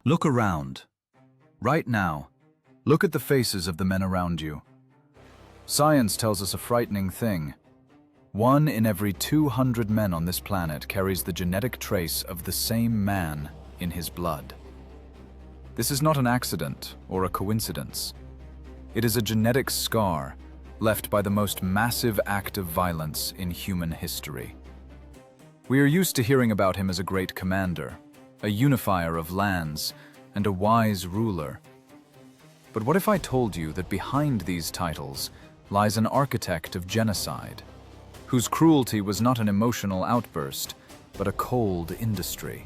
Look around. Right now, look at the faces of the men around you. Science tells us a frightening thing. 1 in every 200 men on this planet carries the genetic trace of the same man in his blood. This is not an accident or a coincidence. It is a genetic scar left by the most massive act of violence in human history. We are used to hearing about him as a great commander, a unifier of lands, and a wise ruler. But what if I told you that behind these titles lies an architect of genocide, whose cruelty was not an emotional outburst, but a cold industry?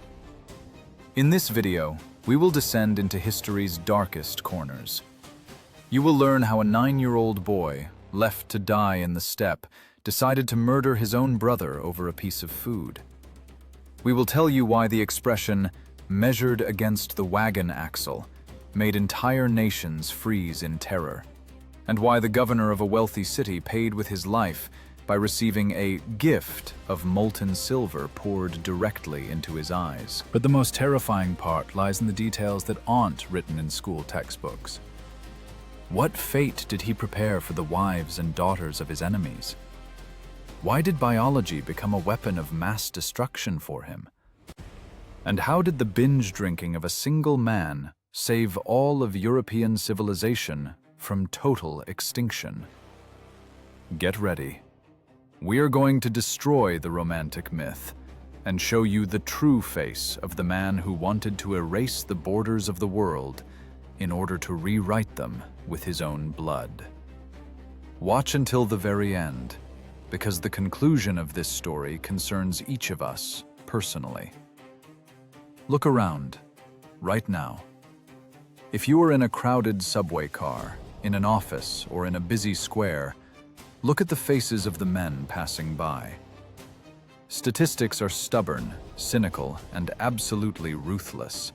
In this video, we will descend into history's darkest corners. You will learn how a 9-year-old boy, left to die in the steppe, decided to murder his own brother over a piece of food. We will tell you why the expression, "measured against the wagon axle," made entire nations freeze in terror, and why the governor of a wealthy city paid with his life by receiving a gift of molten silver poured directly into his eyes. But the most terrifying part lies in the details that aren't written in school textbooks. What fate did he prepare for the wives and daughters of his enemies? Why did biology become a weapon of mass destruction for him? And how did the binge drinking of a single man save all of European civilization from total extinction? Get ready. We are going to destroy the romantic myth and show you the true face of the man who wanted to erase the borders of the world in order to rewrite them with his own blood. Watch until the very end, because the conclusion of this story concerns each of us personally. Look around, right now. If you are in a crowded subway car, in an office, or in a busy square, look at the faces of the men passing by. Statistics are stubborn, cynical, and absolutely ruthless.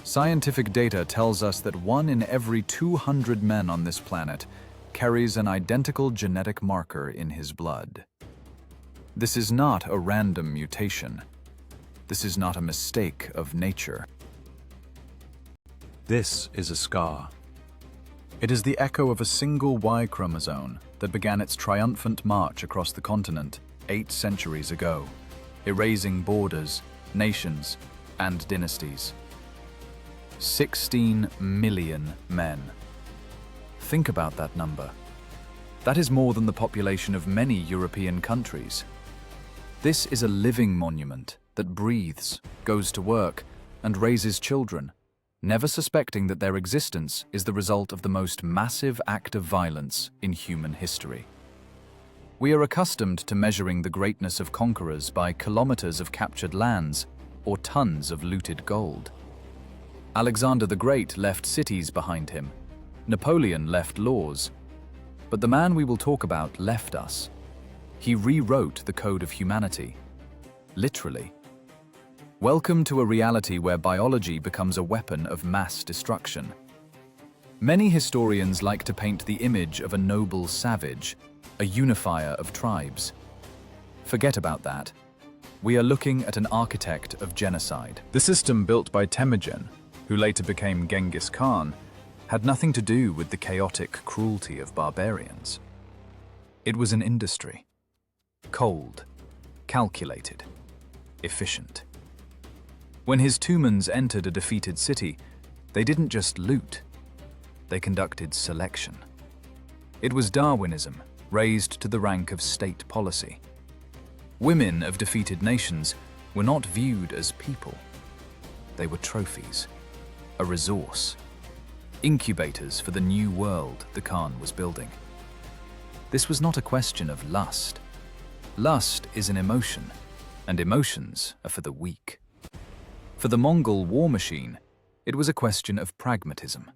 Scientific data tells us that 1 in every 200 men on this planet carries an identical genetic marker in his blood. This is not a random mutation. This is not a mistake of nature. This is a scar. It is the echo of a single Y chromosome that began its triumphant march across the continent 8 centuries ago, erasing borders, nations, and dynasties. 16 million men. Think about that number. That is more than the population of many European countries. This is a living monument that breathes, goes to work, and raises children, never suspecting that their existence is the result of the most massive act of violence in human history. We are accustomed to measuring the greatness of conquerors by kilometers of captured lands or tons of looted gold. Alexander the Great left cities behind him. Napoleon left laws. But the man we will talk about left us. He rewrote the code of humanity. Literally. Welcome to a reality where biology becomes a weapon of mass destruction. Many historians like to paint the image of a noble savage, a unifier of tribes. Forget about that. We are looking at an architect of genocide. The system built by Temujin, who later became Genghis Khan, had nothing to do with the chaotic cruelty of barbarians. It was an industry. Cold, calculated, efficient. When his Tumans entered a defeated city, they didn't just loot, they conducted selection. It was Darwinism, raised to the rank of state policy. Women of defeated nations were not viewed as people. They were trophies, a resource, incubators for the new world the Khan was building. This was not a question of lust. Lust is an emotion, and emotions are for the weak. For the Mongol war machine, it was a question of pragmatism.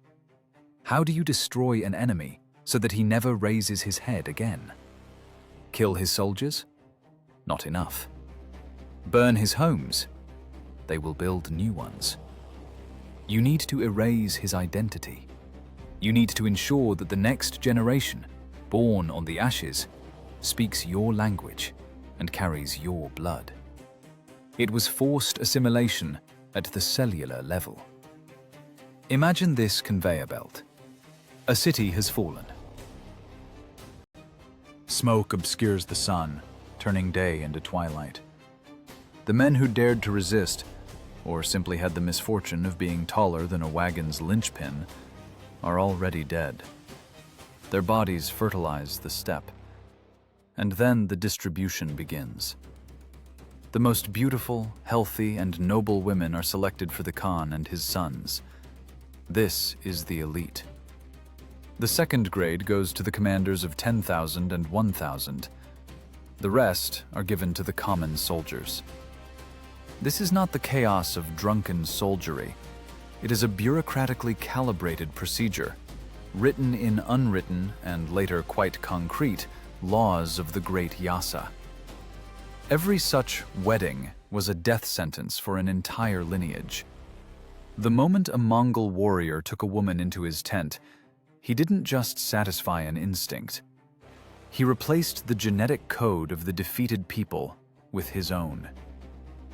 How do you destroy an enemy so that he never raises his head again? Kill his soldiers? Not enough. Burn his homes? They will build new ones. You need to erase his identity. You need to ensure that the next generation, born on the ashes, speaks your language and carries your blood. It was forced assimilation at the cellular level. Imagine this conveyor belt. A city has fallen. Smoke obscures the sun, turning day into twilight. The men who dared to resist, or simply had the misfortune of being taller than a wagon's linchpin, are already dead. Their bodies fertilize the steppe. And then the distribution begins. The most beautiful, healthy, and noble women are selected for the Khan and his sons. This is the elite. The second grade goes to the commanders of 10,000 and 1,000. The rest are given to the common soldiers. This is not the chaos of drunken soldiery. It is a bureaucratically calibrated procedure, written in unwritten and later quite concrete laws of the great Yasa. Every such wedding was a death sentence for an entire lineage. The moment a Mongol warrior took a woman into his tent, he didn't just satisfy an instinct. He replaced the genetic code of the defeated people with his own.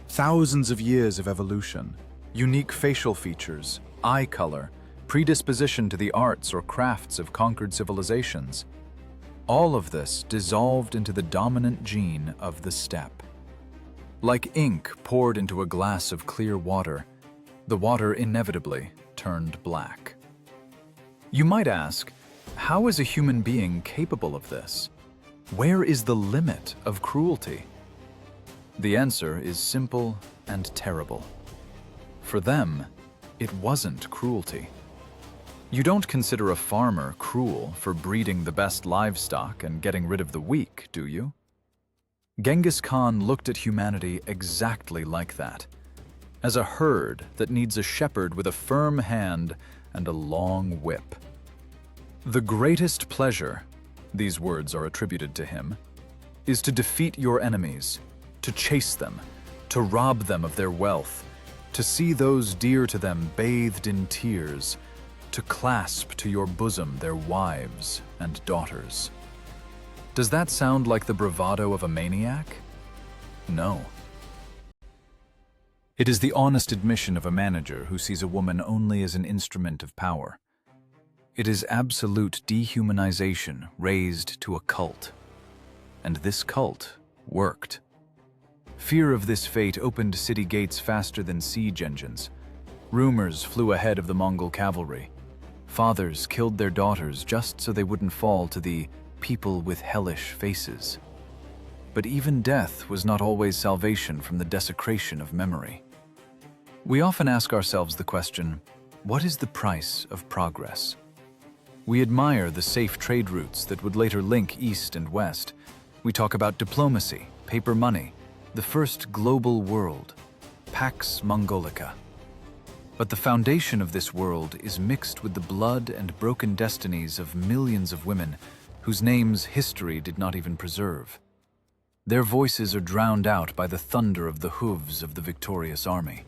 Thousands of years of evolution, unique facial features, eye color, predisposition to the arts or crafts of conquered civilizations. All of this dissolved into the dominant gene of the steppe. Like ink poured into a glass of clear water, the water inevitably turned black. You might ask, how is a human being capable of this? Where is the limit of cruelty? The answer is simple and terrible. For them, it wasn't cruelty. You don't consider a farmer cruel for breeding the best livestock and getting rid of the weak, do you? Genghis Khan looked at humanity exactly like that, as a herd that needs a shepherd with a firm hand and a long whip. The greatest pleasure, these words are attributed to him, is to defeat your enemies, to chase them, to rob them of their wealth, to see those dear to them bathed in tears, to clasp to your bosom their wives and daughters. Does that sound like the bravado of a maniac? No. It is the honest admission of a manager who sees a woman only as an instrument of power. It is absolute dehumanization raised to a cult. And this cult worked. Fear of this fate opened city gates faster than siege engines. Rumors flew ahead of the Mongol cavalry. Fathers killed their daughters just so they wouldn't fall to the people with hellish faces. But even death was not always salvation from the desecration of memory. We often ask ourselves the question, what is the price of progress? We admire the safe trade routes that would later link East and West. We talk about diplomacy, paper money, the first global world, Pax Mongolica. But the foundation of this world is mixed with the blood and broken destinies of millions of women whose names history did not even preserve. Their voices are drowned out by the thunder of the hooves of the victorious army.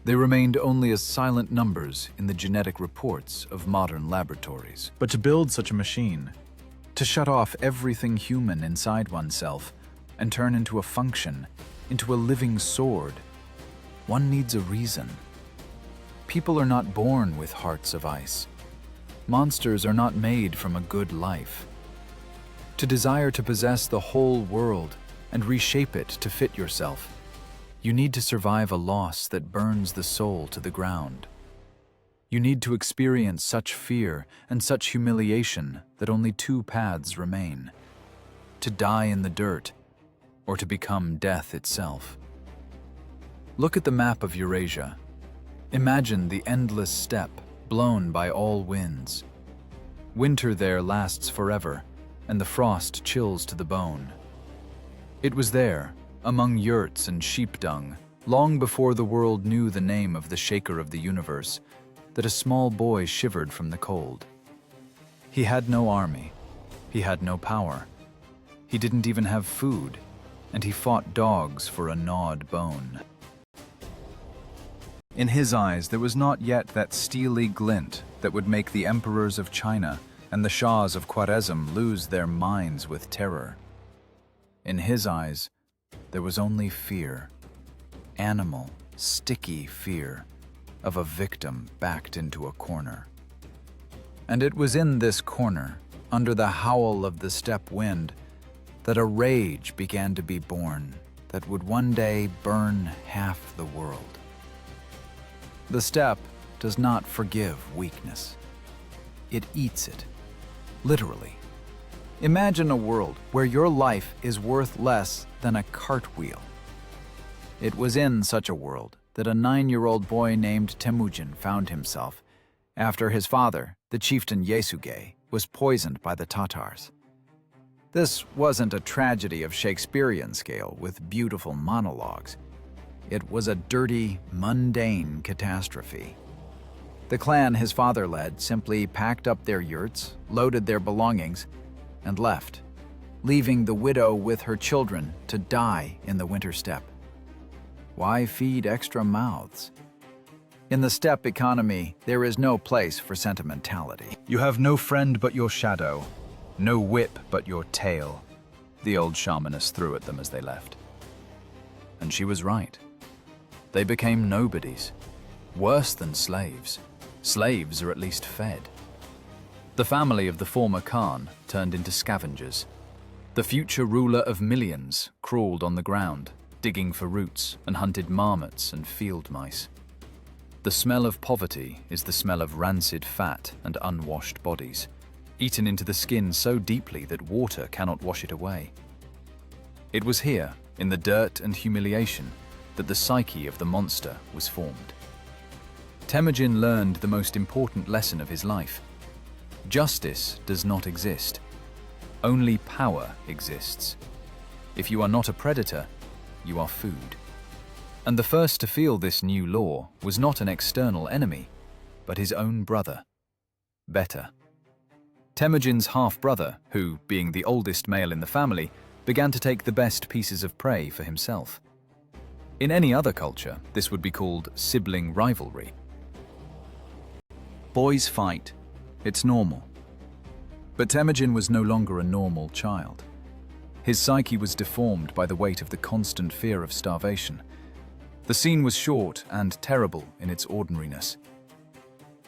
They remained only as silent numbers in the genetic reports of modern laboratories. But to build such a machine, to shut off everything human inside oneself and turn into a function, into a living sword, one needs a reason. People are not born with hearts of ice. Monsters are not made from a good life. To desire to possess the whole world and reshape it to fit yourself, you need to survive a loss that burns the soul to the ground. You need to experience such fear and such humiliation that only two paths remain: to die in the dirt or to become death itself. Look at the map of Eurasia. Imagine the endless steppe blown by all winds. Winter there lasts forever, and the frost chills to the bone. It was there, among yurts and sheep dung, long before the world knew the name of the shaker of the universe, that a small boy shivered from the cold. He had no army. He had no power. He didn't even have food, and he fought dogs for a gnawed bone. In his eyes, there was not yet that steely glint that would make the emperors of China and the shahs of Khwarezm lose their minds with terror. In his eyes, there was only fear. Animal, sticky fear. of a victim backed into a corner. And it was in this corner, under the howl of the steppe wind, that a rage began to be born that would one day burn half the world. The steppe does not forgive weakness. It eats it, literally. Imagine a world where your life is worth less than a cartwheel. It was in such a world that a 9-year-old boy named Temujin found himself after his father, the chieftain Yasuge, was poisoned by the Tatars. This wasn't a tragedy of Shakespearean scale with beautiful monologues. It was a dirty, mundane catastrophe. The clan his father led simply packed up their yurts, loaded their belongings, and left, leaving the widow with her children to die in the winter steppe. Why feed extra mouths? In the steppe economy, there is no place for sentimentality. You have no friend but your shadow, no whip but your tail, the old shamaness threw at them as they left. And she was right. They became nobodies, worse than slaves. Slaves are at least fed. The family of the former Khan turned into scavengers. The future ruler of millions crawled on the ground, digging for roots, and hunted marmots and field mice. The smell of poverty is the smell of rancid fat and unwashed bodies, eaten into the skin so deeply that water cannot wash it away. It was here, in the dirt and humiliation, that the psyche of the monster was formed. Temujin learned the most important lesson of his life. Justice does not exist. Only power exists. If you are not a predator, you are food. And the first to feel this new law was not an external enemy, but his own brother, Beta. Temujin's half-brother, who, being the oldest male in the family, began to take the best pieces of prey for himself. In any other culture, this would be called sibling rivalry. Boys fight. It's normal. But Temujin was no longer a normal child. His psyche was deformed by the weight of the constant fear of starvation. The scene was short and terrible in its ordinariness.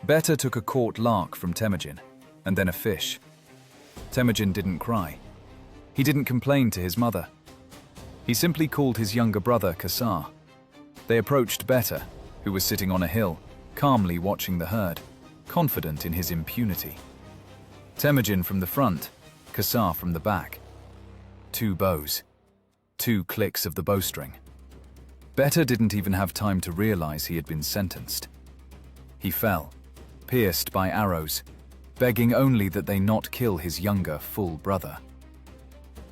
Beta took a caught lark from Temujin, and then a fish. Temujin didn't cry. He didn't complain to his mother. He simply called his younger brother Kasar. They approached Beta, who was sitting on a hill, calmly watching the herd, confident in his impunity. Temujin from the front, Kasar from the back. 2 bows. 2 clicks of the bowstring. Beta didn't even have time to realize he had been sentenced. He fell, pierced by arrows, begging only that they not kill his younger, full brother.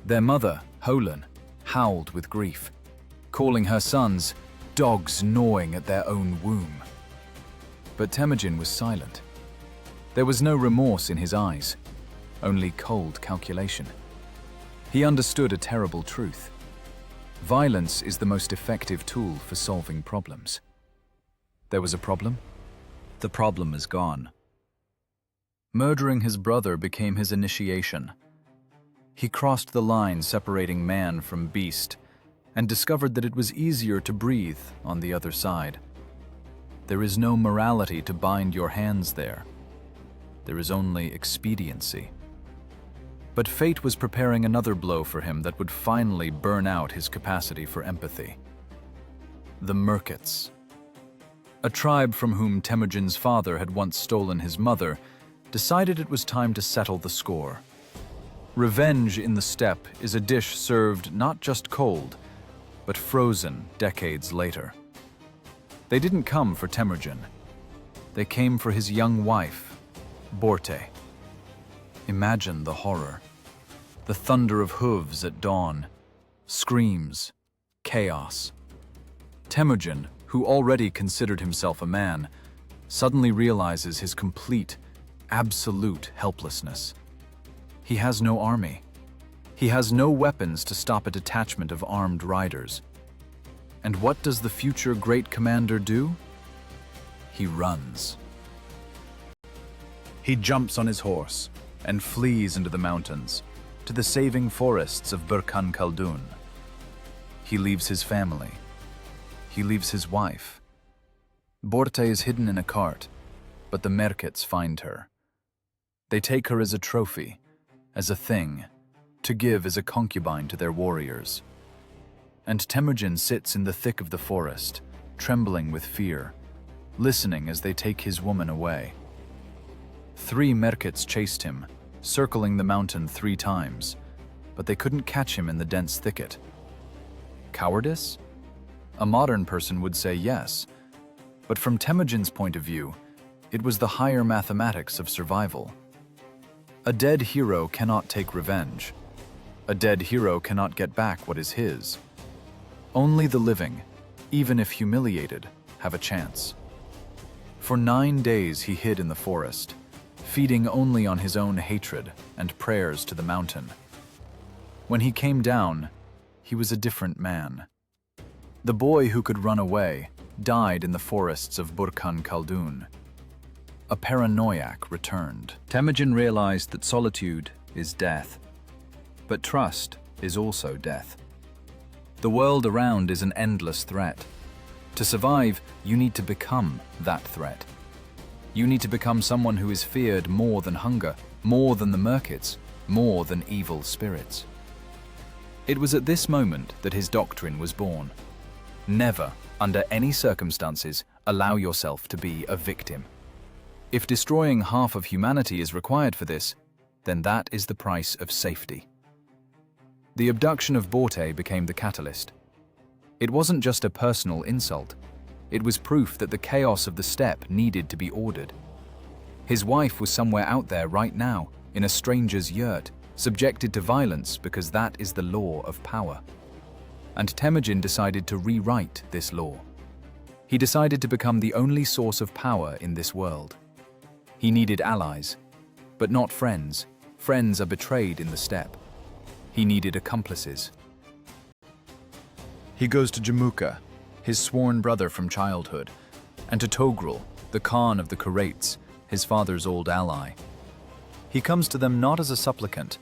Their mother, Holan, howled with grief, calling her sons dogs gnawing at their own womb. But Temujin was silent. There was no remorse in his eyes, only cold calculation. He understood a terrible truth. Violence is the most effective tool for solving problems. There was a problem. The problem is gone. Murdering his brother became his initiation. He crossed the line separating man from beast and discovered that it was easier to breathe on the other side. There is no morality to bind your hands there. There is only expediency. But fate was preparing another blow for him that would finally burn out his capacity for empathy. The Merkits. A tribe from whom Temujin's father had once stolen his mother decided it was time to settle the score. Revenge in the steppe is a dish served not just cold, but frozen decades later. They didn't come for Temujin. They came for his young wife, Borte. Imagine the horror. The thunder of hooves at dawn, screams, chaos. Temujin, who already considered himself a man, suddenly realizes his complete, absolute helplessness. He has no army. He has no weapons to stop a detachment of armed riders. And what does the future great commander do? He runs. He jumps on his horse and flees into the mountains, to the saving forests of Burkhan Khaldun. He leaves his family. He leaves his wife. Borte is hidden in a cart, but the Merkits find her. They take her as a trophy, as a thing, to give as a concubine to their warriors. And Temujin sits in the thick of the forest, trembling with fear, listening as they take his woman away. 3 Merkits chased him, circling the mountain 3 times, but they couldn't catch him in the dense thicket. Cowardice? A modern person would say yes, but from Temujin's point of view, it was the higher mathematics of survival. A dead hero cannot take revenge. A dead hero cannot get back what is his. Only the living, even if humiliated, have a chance. For 9 days he hid in the forest, feeding only on his own hatred and prayers to the mountain. When he came down, he was a different man. The boy who could run away died in the forests of Burkhan Khaldun. A paranoiac returned. Temujin realized that solitude is death, but trust is also death. The world around is an endless threat. To survive, you need to become that threat. You need to become someone who is feared more than hunger, more than the Merkits, more than evil spirits. It was at this moment that his doctrine was born. Never, under any circumstances, allow yourself to be a victim. If destroying half of humanity is required for this, then that is the price of safety. The abduction of Borte became the catalyst. It wasn't just a personal insult. It was proof that the chaos of the steppe needed to be ordered. His wife was somewhere out there right now, in a stranger's yurt, subjected to violence because that is the law of power. And Temujin decided to rewrite this law. He decided to become the only source of power in this world. He needed allies, but not friends. Friends are betrayed in the steppe. He needed accomplices. He goes to Jamuka, his sworn brother from childhood, and to Togrul, the Khan of the Karates, his father's old ally. He comes to them not as a supplicant,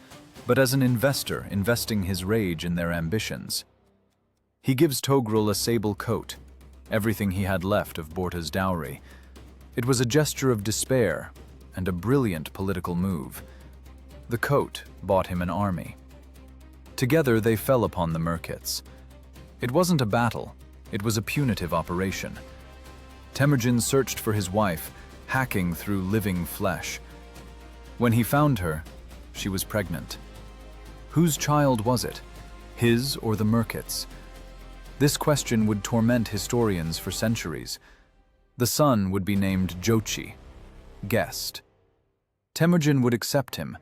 but as an investor investing his rage in their ambitions. He gives Togrul a sable coat, everything he had left of Borta's dowry. It was a gesture of despair and a brilliant political move. The coat bought him an army. Together they fell upon the Merkits. It wasn't a battle, it was a punitive operation. Temujin searched for his wife, hacking through living flesh. When he found her, she was pregnant. Whose child was it? His or the Merkits? This question would torment historians for centuries. The son would be named Jochi, guest. Temujin would accept him,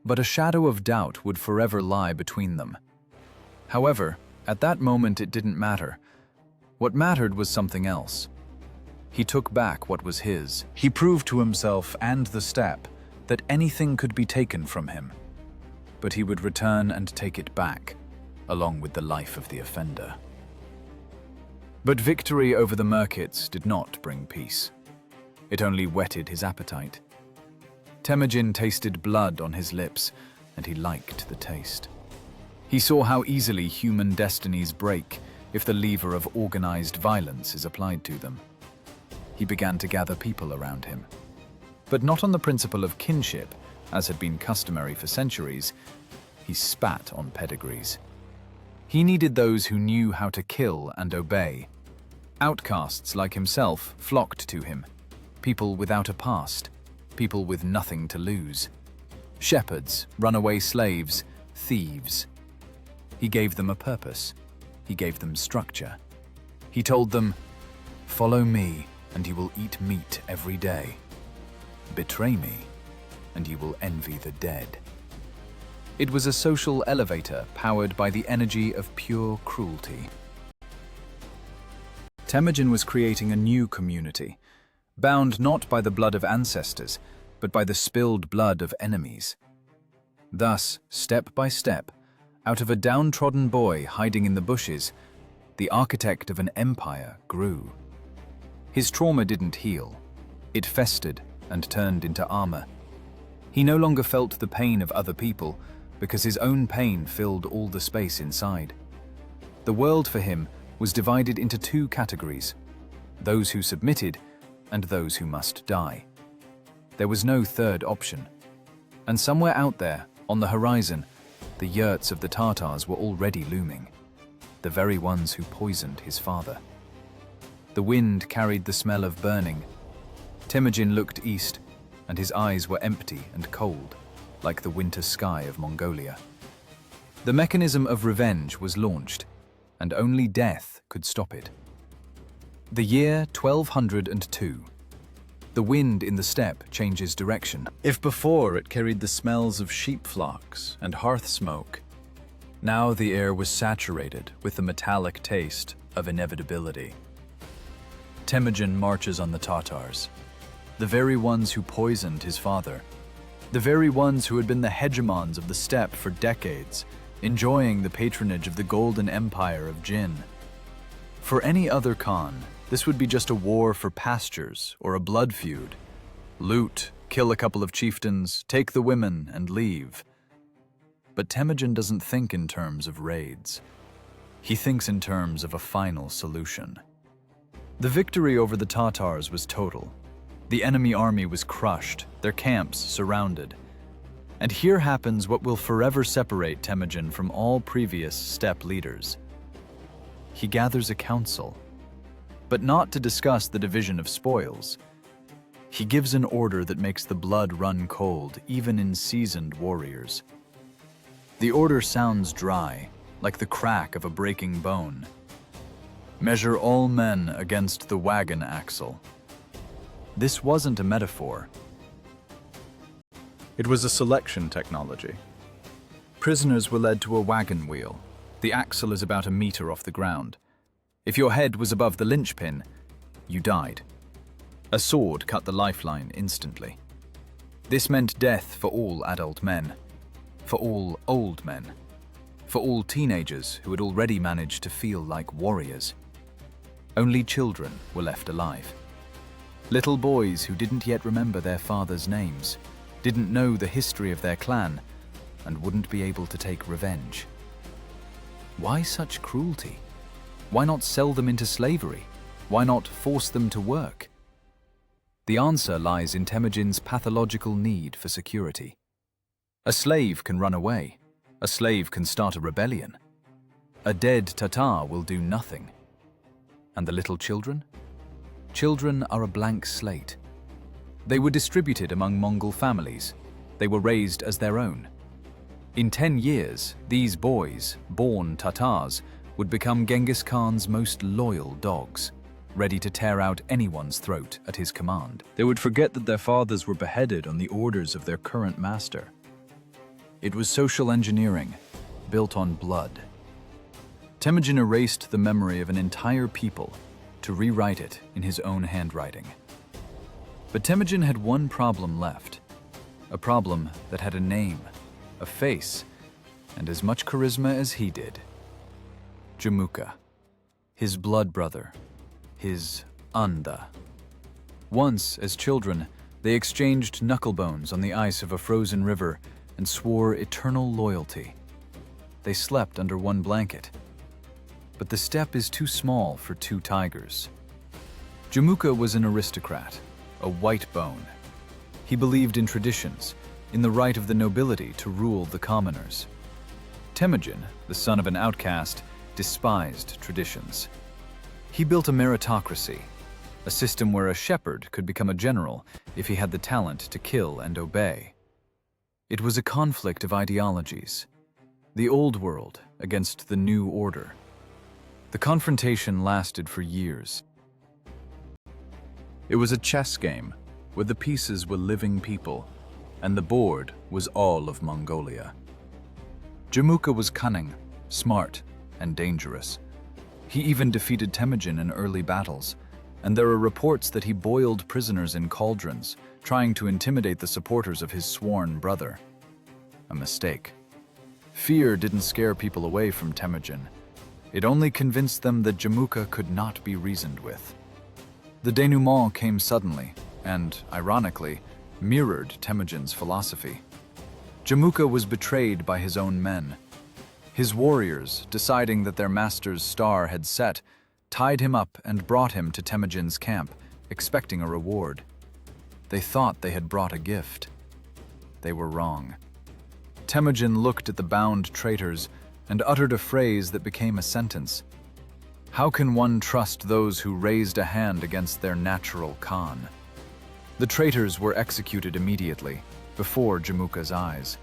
but a shadow of doubt would forever lie between them. However, at that moment it didn't matter. What mattered was something else. He took back what was his. He proved to himself and the steppe that anything could be taken from him, but he would return and take it back, along with the life of the offender. But victory over the Merkits did not bring peace. It only whetted his appetite. Temujin tasted blood on his lips, and he liked the taste. He saw how easily human destinies break if the lever of organized violence is applied to them. He began to gather people around him. But not on the principle of kinship, as had been customary for centuries. He spat on pedigrees. He needed those who knew how to kill and obey. Outcasts like himself flocked to him. People without a past. People with nothing to lose. Shepherds, runaway slaves, thieves. He gave them a purpose. He gave them structure. He told them, "Follow me, and you will eat meat every day. Betray me, and you will envy the dead." It was a social elevator powered by the energy of pure cruelty. Temujin was creating a new community, bound not by the blood of ancestors, but by the spilled blood of enemies. Thus, step by step, out of a downtrodden boy hiding in the bushes, the architect of an empire grew. His trauma didn't heal. It festered and turned into armor. He no longer felt the pain of other people because his own pain filled all the space inside. The world for him was divided into two categories: those who submitted, and those who must die. There was no third option. And somewhere out there, on the horizon, the yurts of the Tatars were already looming, the very ones who poisoned his father. The wind carried the smell of burning. Temujin looked east, and his eyes were empty and cold, like the winter sky of Mongolia. The mechanism of revenge was launched, and only death could stop it. The year 1202. The wind in the steppe changes direction. If before it carried the smells of sheep flocks and hearth smoke, now the air was saturated with the metallic taste of inevitability. Temujin marches on the Tatars, the very ones who poisoned his father, the very ones who had been the hegemons of the steppe for decades, enjoying the patronage of the golden empire of Jin. For any other Khan, this would be just a war for pastures or a blood feud. Loot, kill a couple of chieftains, take the women, and leave. But Temujin doesn't think in terms of raids. He thinks in terms of a final solution. The victory over the Tatars was total. The enemy army was crushed, their camps surrounded. And here happens what will forever separate Temujin from all previous steppe leaders. He gathers a council, but not to discuss the division of spoils. He gives an order that makes the blood run cold, even in seasoned warriors. The order sounds dry, like the crack of a breaking bone. Measure all men against the wagon axle. This wasn't a metaphor. It was a selection technology. Prisoners were led to a wagon wheel. The axle is about a meter off the ground. If your head was above the linchpin, you died. A sword cut the lifeline instantly. This meant death for all adult men, for all old men, for all teenagers who had already managed to feel like warriors. Only children were left alive. Little boys who didn't yet remember their fathers' names, didn't know the history of their clan, and wouldn't be able to take revenge. Why such cruelty? Why not sell them into slavery? Why not force them to work? The answer lies in Temujin's pathological need for security. A slave can run away. A slave can start a rebellion. A dead Tatar will do nothing. And the little children? Children are a blank slate. They were distributed among Mongol families. They were raised as their own. In 10 years, these boys, born Tatars, would become Genghis Khan's most loyal dogs, ready to tear out anyone's throat at his command. They would forget that their fathers were beheaded on the orders of their current master. It was social engineering, built on blood. Temujin erased the memory of an entire people to rewrite it in his own handwriting. But Temujin had one problem left, a problem that had a name, a face, and as much charisma as he did. Jamuka, his blood brother, his anda. Once, as children, they exchanged knucklebones on the ice of a frozen river and swore eternal loyalty. They slept under one blanket. But the steppe is too small for two tigers. Jamuka was an aristocrat, a white bone. He believed in traditions, in the right of the nobility to rule the commoners. Temujin, the son of an outcast, despised traditions. He built a meritocracy, a system where a shepherd could become a general if he had the talent to kill and obey. It was a conflict of ideologies, the old world against the new order. The confrontation lasted for years. It was a chess game where the pieces were living people, and the board was all of Mongolia. Jamuka was cunning, smart, and dangerous. He even defeated Temujin in early battles, and there are reports that he boiled prisoners in cauldrons, trying to intimidate the supporters of his sworn brother. A mistake. Fear didn't scare people away from Temujin. It only convinced them that Jamuka could not be reasoned with. The denouement came suddenly, and, ironically, mirrored Temujin's philosophy. Jamuka was betrayed by his own men. His warriors, deciding that their master's star had set, tied him up and brought him to Temujin's camp, expecting a reward. They thought they had brought a gift. They were wrong. Temujin looked at the bound traitors and uttered a phrase that became a sentence. How can one trust those who raised a hand against their natural Khan? The traitors were executed immediately, before Jamuka's eyes.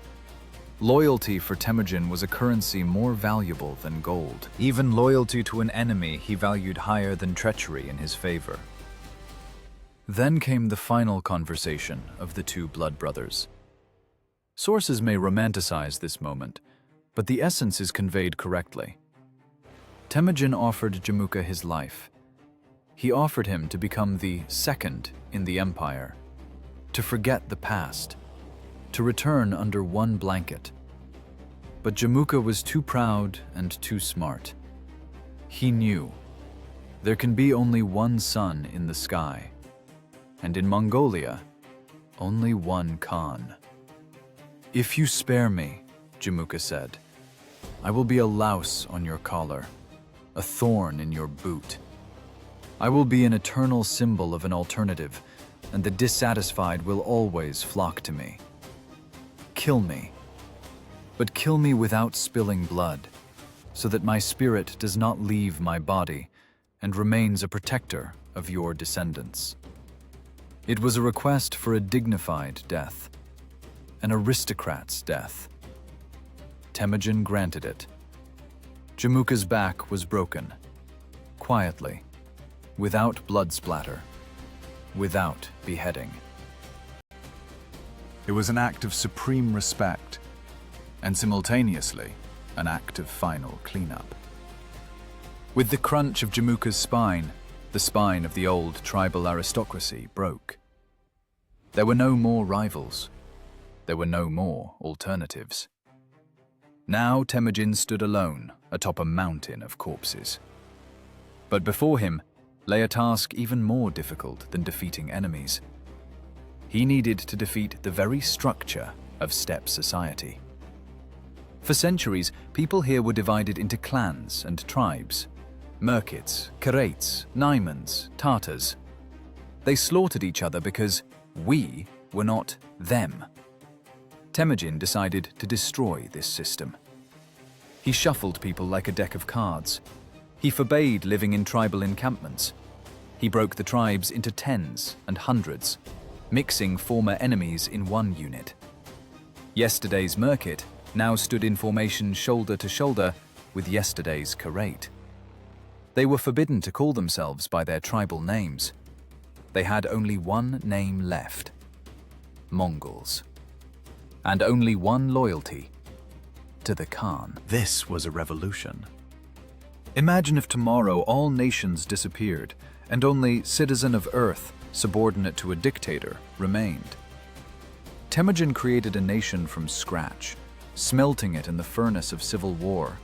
Loyalty for Temujin was a currency more valuable than gold. Even loyalty to an enemy he valued higher than treachery in his favor. Then came the final conversation of the two blood brothers. Sources may romanticize this moment, but the essence is conveyed correctly. Temujin offered Jamuka his life. He offered him to become the second in the empire, to forget the past, to return under one blanket. But Jamuka was too proud and too smart. He knew there can be only one sun in the sky, and in Mongolia, only one Khan. If you spare me, Jamuka said, I will be a louse on your collar, a thorn in your boot. I will be an eternal symbol of an alternative, and the dissatisfied will always flock to me. Kill me, but kill me without spilling blood, so that my spirit does not leave my body and remains a protector of your descendants. It was a request for a dignified death, an aristocrat's death. Temujin granted it. Jamuka's back was broken, quietly, without blood splatter, without beheading. It was an act of supreme respect, and simultaneously, an act of final cleanup. With the crunch of Jamuka's spine, the spine of the old tribal aristocracy broke. There were no more rivals. There were no more alternatives. Now Temujin stood alone atop a mountain of corpses. But before him lay a task even more difficult than defeating enemies. He needed to defeat the very structure of steppe society. For centuries, people here were divided into clans and tribes. Merkits, Karaits, Naimans, Tatars. They slaughtered each other because we were not them. Temujin decided to destroy this system. He shuffled people like a deck of cards. He forbade living in tribal encampments. He broke the tribes into tens and hundreds, mixing former enemies in one unit. Yesterday's Merkit now stood in formation shoulder to shoulder with yesterday's Karait. They were forbidden to call themselves by their tribal names. They had only one name left: Mongols. And only one loyalty: to the Khan. This was a revolution. Imagine if tomorrow all nations disappeared and only citizen of Earth, subordinate to a dictator, remained. Temujin created a nation from scratch, smelting it in the furnace of civil war.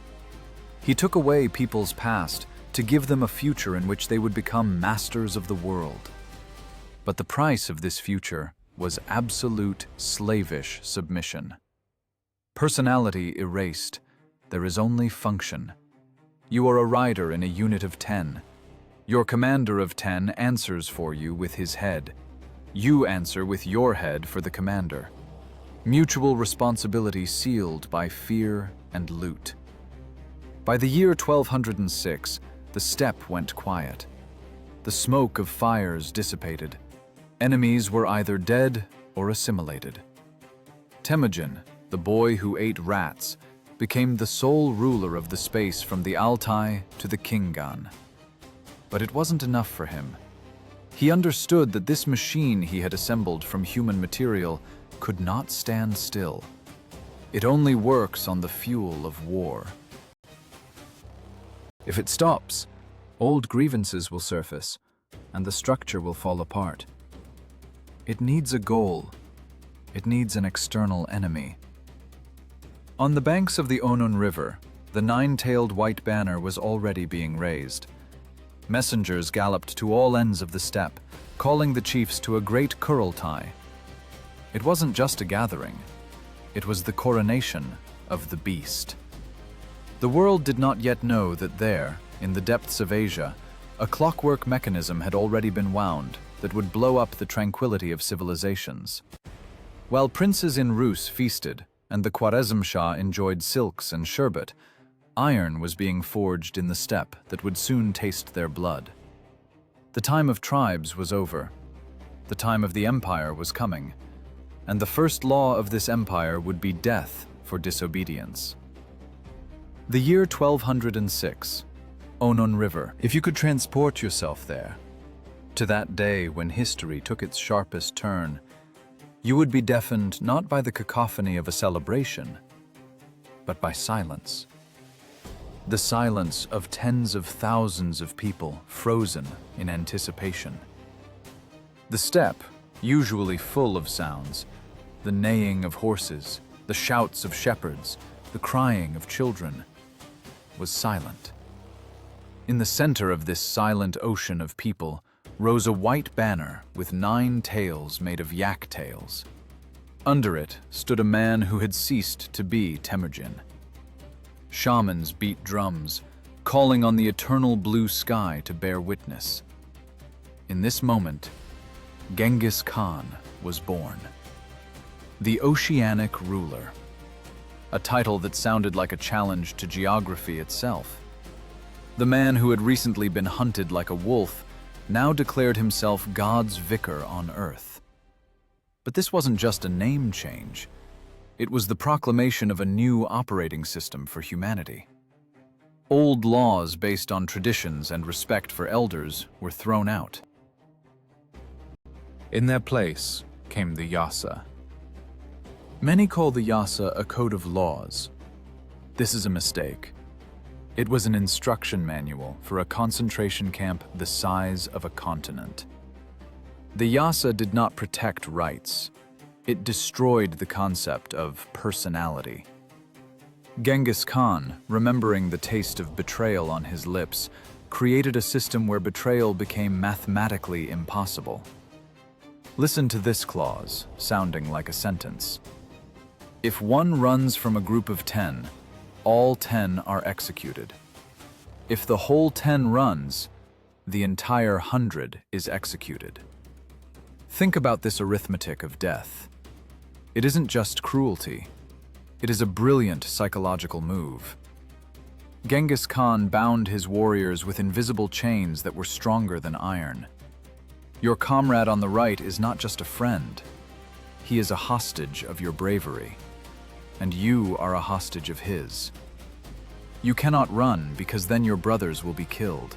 He took away people's past to give them a future in which they would become masters of the world. But the price of this future was absolute slavish submission. Personality erased, there is only function. You are a rider in a unit of 10. Your commander of 10 answers for you with his head. You answer with your head for the commander. Mutual responsibility sealed by fear and loot. By the year 1206, the steppe went quiet. The smoke of fires dissipated. Enemies were either dead or assimilated. Temujin, the boy who ate rats, became the sole ruler of the space from the Altai to the Khingan. But it wasn't enough for him. He understood that this machine he had assembled from human material could not stand still. It only works on the fuel of war. If it stops, old grievances will surface, and the structure will fall apart. It needs a goal. It needs an external enemy. On the banks of the Onon River, the nine-tailed white banner was already being raised. Messengers galloped to all ends of the steppe, calling the chiefs to a great Kurultai. It wasn't just a gathering. It was the coronation of the beast. The world did not yet know that there, in the depths of Asia, A clockwork mechanism had already been wound that would blow up the tranquility of civilizations. While princes in Rus feasted and the Khwarezm Shah enjoyed silks and sherbet, iron was being forged in the steppe that would soon taste their blood. The time of tribes was over. The time of the empire was coming, and the first law of this empire would be death for disobedience. The year 1206, Onon River. If you could transport yourself there, to that day when history took its sharpest turn, you would be deafened not by the cacophony of a celebration, but by silence. The silence of tens of thousands of people frozen in anticipation. The steppe, usually full of sounds, the neighing of horses, the shouts of shepherds, the crying of children, was silent. In the center of this silent ocean of people rose a white banner with 9 tails made of yak tails. Under it stood a man who had ceased to be Temujin. Shamans beat drums, calling on the eternal blue sky to bear witness. In this moment, Genghis Khan was born. The Oceanic Ruler, a title that sounded like a challenge to geography itself. The man who had recently been hunted like a wolf now declared himself God's vicar on earth. But this wasn't just a name change. It was the proclamation of a new operating system for humanity. Old laws based on traditions and respect for elders were thrown out. In their place came the Yasa. Many call the Yasa a code of laws. This is a mistake. It was an instruction manual for a concentration camp the size of a continent. The Yasa did not protect rights. It destroyed the concept of personality. Genghis Khan, remembering the taste of betrayal on his lips, created a system where betrayal became mathematically impossible. Listen to this clause, sounding like a sentence. If one runs from a group of 10, all 10 are executed. If the whole 10 runs, the entire 100 is executed. Think about this arithmetic of death. It isn't just cruelty. It is a brilliant psychological move. Genghis Khan bound his warriors with invisible chains that were stronger than iron. Your comrade on the right is not just a friend. He is a hostage of your bravery. And you are a hostage of his. You cannot run because then your brothers will be killed.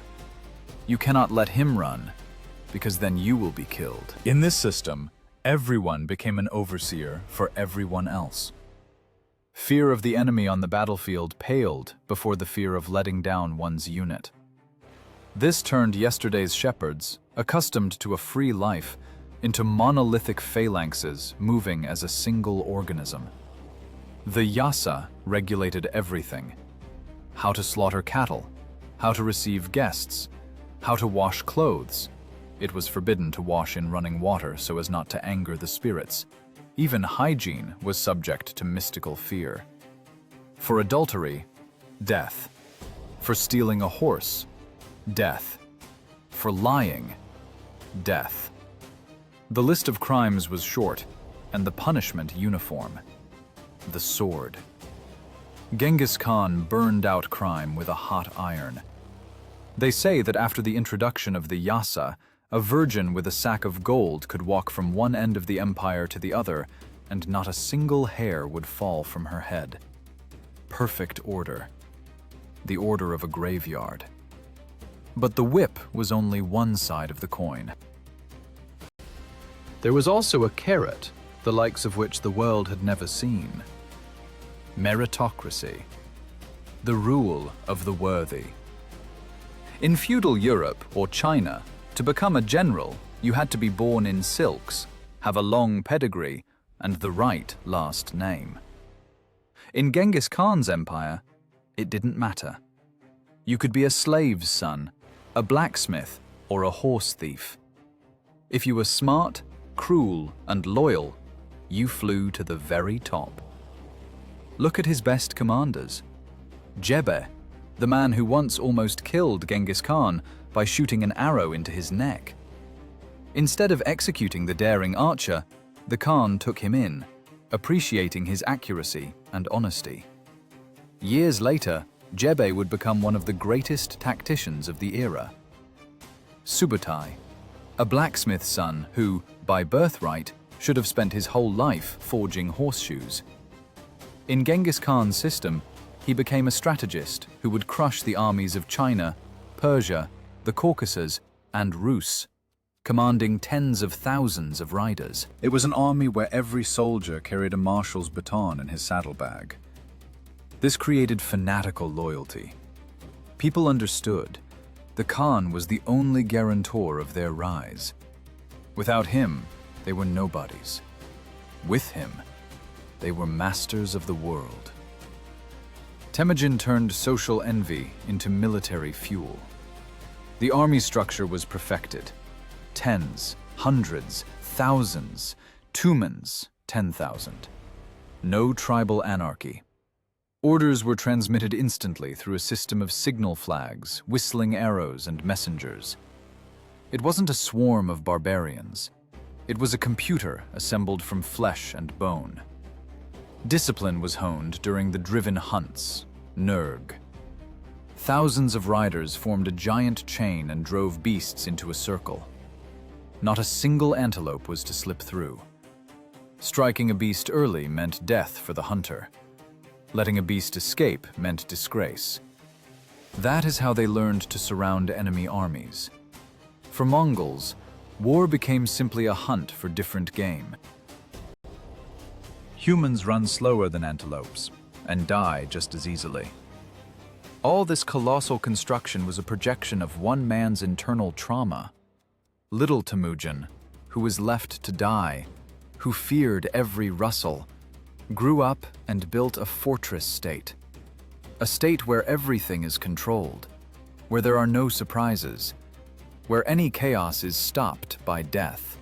You cannot let him run because then you will be killed. In this system, everyone became an overseer for everyone else. Fear of the enemy on the battlefield paled before the fear of letting down one's unit. This turned yesterday's shepherds, accustomed to a free life, into monolithic phalanxes moving as a single organism. The Yasa regulated everything. How to slaughter cattle, how to receive guests, how to wash clothes. It was forbidden to wash in running water so as not to anger the spirits. Even hygiene was subject to mystical fear. For adultery, death. For stealing a horse, death. For lying, death. The list of crimes was short, and the punishment uniform. The sword. Genghis Khan burned out crime with a hot iron. They say that after the introduction of the Yasa, a virgin with a sack of gold could walk from one end of the empire to the other, and not a single hair would fall from her head. Perfect order. The order of a graveyard. But the whip was only one side of the coin. There was also a carrot, the likes of which the world had never seen. Meritocracy. The rule of the worthy. In feudal Europe or China, to become a general, you had to be born in silks, have a long pedigree, and the right last name. In Genghis Khan's empire, it didn't matter. You could be a slave's son, a blacksmith, or a horse thief. If you were smart, cruel, and loyal, you flew to the very top. Look at his best commanders. Jebe, the man who once almost killed Genghis Khan, by shooting an arrow into his neck. Instead of executing the daring archer, the Khan took him in, appreciating his accuracy and honesty. Years later, Jebe would become one of the greatest tacticians of the era. Subutai, a blacksmith's son who, by birthright, should have spent his whole life forging horseshoes. In Genghis Khan's system, he became a strategist who would crush the armies of China, Persia, the Caucasus, and Rus, commanding tens of thousands of riders. It was an army where every soldier carried a marshal's baton in his saddlebag. This created fanatical loyalty. People understood the Khan was the only guarantor of their rise. Without him, they were nobodies. With him, they were masters of the world. Temujin turned social envy into military fuel. The army structure was perfected. Tens, hundreds, thousands, tumens, 10,000. No tribal anarchy. Orders were transmitted instantly through a system of signal flags, whistling arrows, and messengers. It wasn't a swarm of barbarians. It was a computer assembled from flesh and bone. Discipline was honed during the driven hunts, Nurg. Thousands of riders formed a giant chain and drove beasts into a circle. Not a single antelope was to slip through. Striking a beast early meant death for the hunter. Letting a beast escape meant disgrace. That is how they learned to surround enemy armies. For Mongols, war became simply a hunt for different game. Humans run slower than antelopes and die just as easily. All this colossal construction was a projection of one man's internal trauma. Little Temujin, who was left to die, who feared every rustle, grew up and built a fortress state. A state where everything is controlled, where there are no surprises, where any chaos is stopped by death.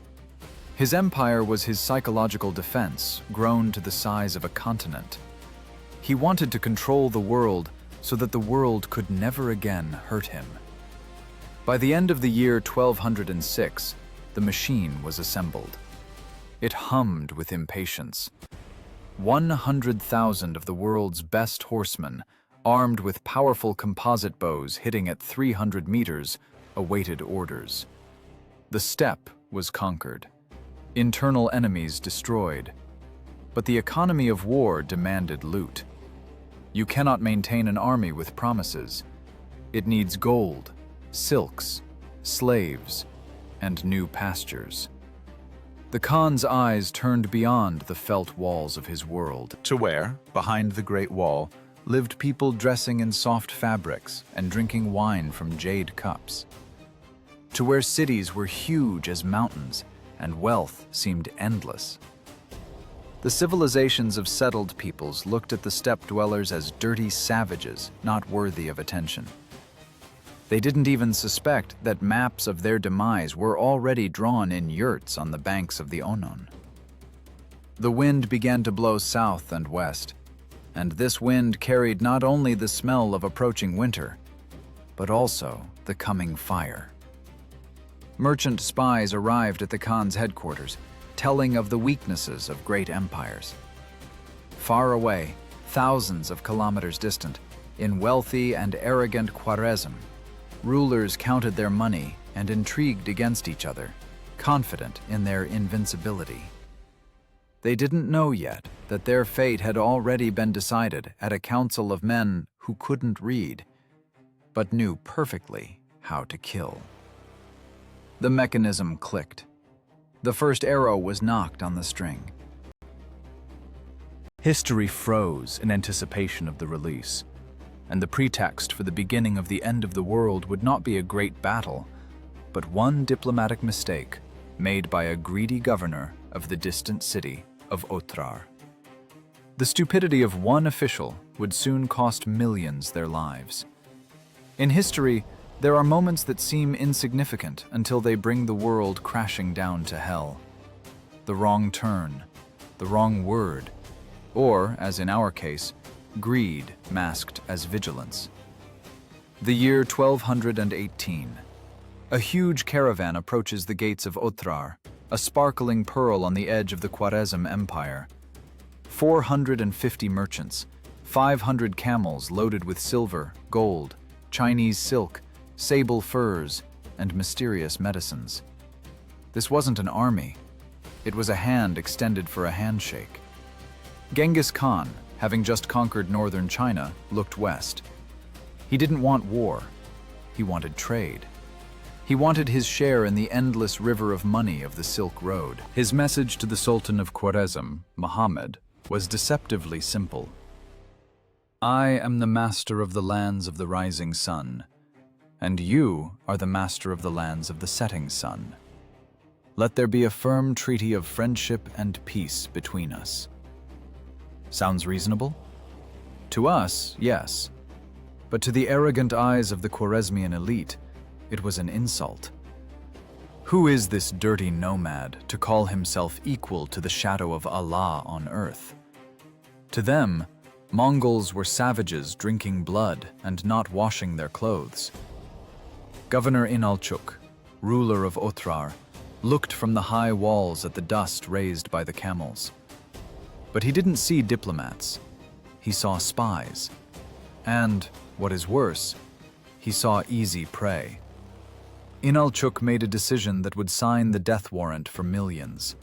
His empire was his psychological defense, grown to the size of a continent. He wanted to control the world so that the world could never again hurt him. By the end of the year 1206, the machine was assembled. It hummed with impatience. 100,000 of the world's best horsemen, armed with powerful composite bows hitting at 300 meters, awaited orders. The steppe was conquered. Internal enemies destroyed. But the economy of war demanded loot. You cannot maintain an army with promises. It needs gold, silks, slaves, and new pastures. The Khan's eyes turned beyond the felt walls of his world To where, behind the Great Wall, lived people dressing in soft fabrics and drinking wine from jade cups. To where cities were huge as mountains and wealth seemed endless. The civilizations of settled peoples looked at the steppe dwellers as dirty savages, not worthy of attention. They didn't even suspect that maps of their demise were already drawn in yurts on the banks of the Onon. The wind began to blow south and west, and this wind carried not only the smell of approaching winter, but also the coming fire. Merchant spies arrived at the Khan's headquarters, telling of the weaknesses of great empires. Far away, thousands of kilometers distant, in wealthy and arrogant Khwarezm, rulers counted their money and intrigued against each other, confident in their invincibility. They didn't know yet that their fate had already been decided at a council of men who couldn't read, but knew perfectly how to kill. The mechanism clicked. The first arrow was knocked on the string. History froze in anticipation of the release, and the pretext for the beginning of the end of the world would not be a great battle, but one diplomatic mistake made by a greedy governor of the distant city of Otrar. The stupidity of one official would soon cost millions their lives. In history, there are moments that seem insignificant until they bring the world crashing down to hell. The wrong turn, the wrong word, or, as in our case, greed masked as vigilance. The year 1218, A huge caravan approaches the gates of Otrar, a sparkling pearl on the edge of the Khwarezm Empire. 450 merchants, 500 camels loaded with silver, gold, Chinese silk, sable furs, and mysterious medicines. This wasn't an army. It was a hand extended for a handshake. Genghis Khan, having just conquered northern China, looked west. He didn't want war. He wanted trade. He wanted his share in the endless river of money of the Silk Road. His message to the Sultan of Khwarezm, Muhammad, was deceptively simple. I am the master of the lands of the rising sun, and you are the master of the lands of the setting sun. Let there be a firm treaty of friendship and peace between us. Sounds reasonable? To us, yes. But to the arrogant eyes of the Khwarezmian elite, it was an insult. Who is this dirty nomad to call himself equal to the shadow of Allah on earth? To them, Mongols were savages drinking blood and not washing their clothes. Governor Inalchuk, ruler of Otrar, looked from the high walls at the dust raised by the camels. But he didn't see diplomats. He saw spies. And, what is worse, he saw easy prey. Inalchuk made a decision that would sign the death warrant for millions.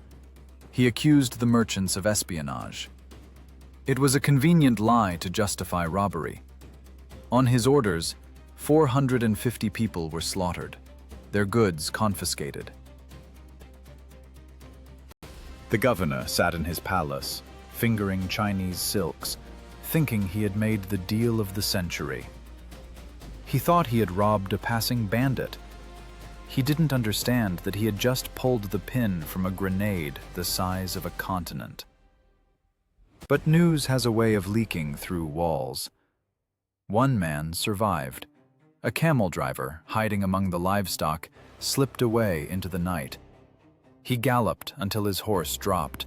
He accused the merchants of espionage. It was a convenient lie to justify robbery. On his orders, 450 people were slaughtered, their goods confiscated. The governor sat in his palace, fingering Chinese silks, thinking he had made the deal of the century. He thought he had robbed a passing bandit. He didn't understand that he had just pulled the pin from a grenade the size of a continent. But news has a way of leaking through walls. One man survived. A camel driver, hiding among the livestock, slipped away into the night. He galloped until his horse dropped,